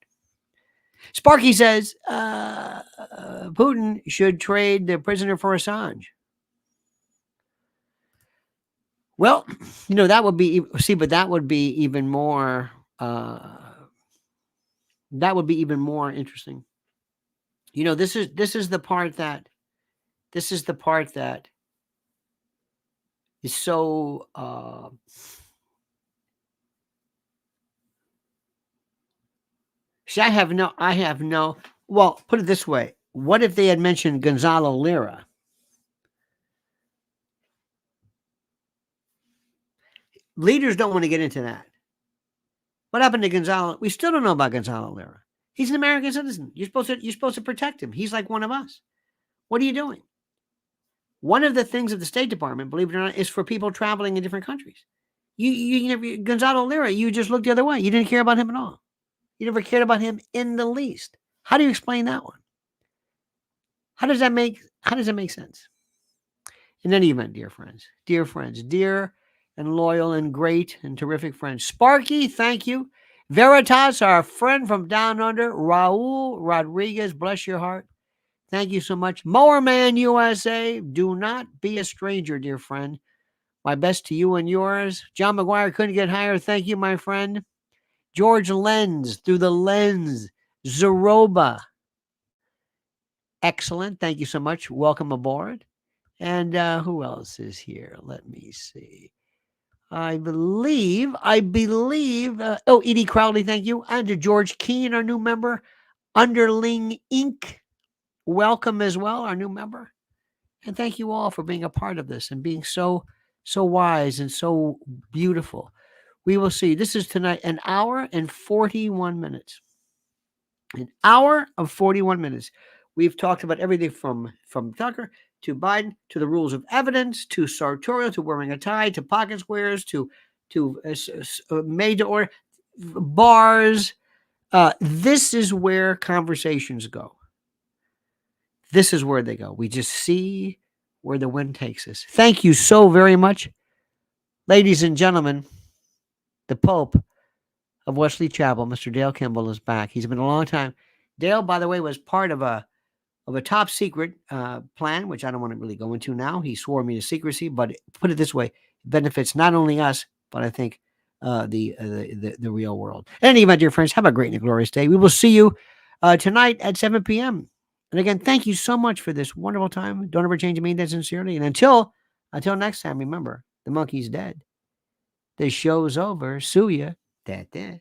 Sparky says Putin should trade the prisoner for Assange. Well, that would be but that would be even more. That would be even more interesting. This is the part that is so. See, I have no. Well, put it this way: what if they had mentioned Gonzalo Lira? Leaders don't want to get into that. What happened to Gonzalo? We still don't know about Gonzalo Lira. He's an American citizen. You're supposed to protect him. He's like one of us. What are you doing? One of the things of the State Department, believe it or not, is for people traveling in different countries. Gonzalo Lira, you just looked the other way. You didn't care about him at all. You never cared about him in the least. How do you explain that one? How does that make sense? In any event, dear friends, dear and loyal and great and terrific friends. Sparky, thank you. Veritas, our friend from down under. Raul Rodriguez, bless your heart. Thank you so much. Mowerman USA, do not be a stranger, dear friend. My best to you and yours. John McGuire couldn't get higher. Thank you, my friend. George Lenz, through the lens. Zaroba. Excellent. Thank you so much. Welcome aboard. And who else is here? Let me see. I believe, Edie Crowley, thank you. And George Keene, our new member. Underling Inc., welcome as well, our new member. And thank you all for being a part of this and being so wise and so beautiful. We will see. This is tonight, an hour and 41 minutes. An hour of 41 minutes. We've talked about everything from Tucker to Biden to the rules of evidence to sartorial to wearing a tie to pocket squares to made to order bars. This is where conversations go. This is where they go. We just see where the wind takes us. Thank you so very much, ladies and gentlemen. The Pope of Wesley Chapel, Mr. Dale Kimball, is back. He's been a long time. Dale, by the way, was part of a top secret plan, which I don't want to really go into now. He swore me to secrecy, but put it this way, it benefits not only us, but I think the real world. In any event, dear friends, have a great and glorious day. We will see you tonight at 7 p.m. And again, thank you so much for this wonderful time. Don't ever change. I mean that sincerely. And until next time, remember, the monkey's dead. The show's over. Sue ya. Da, da.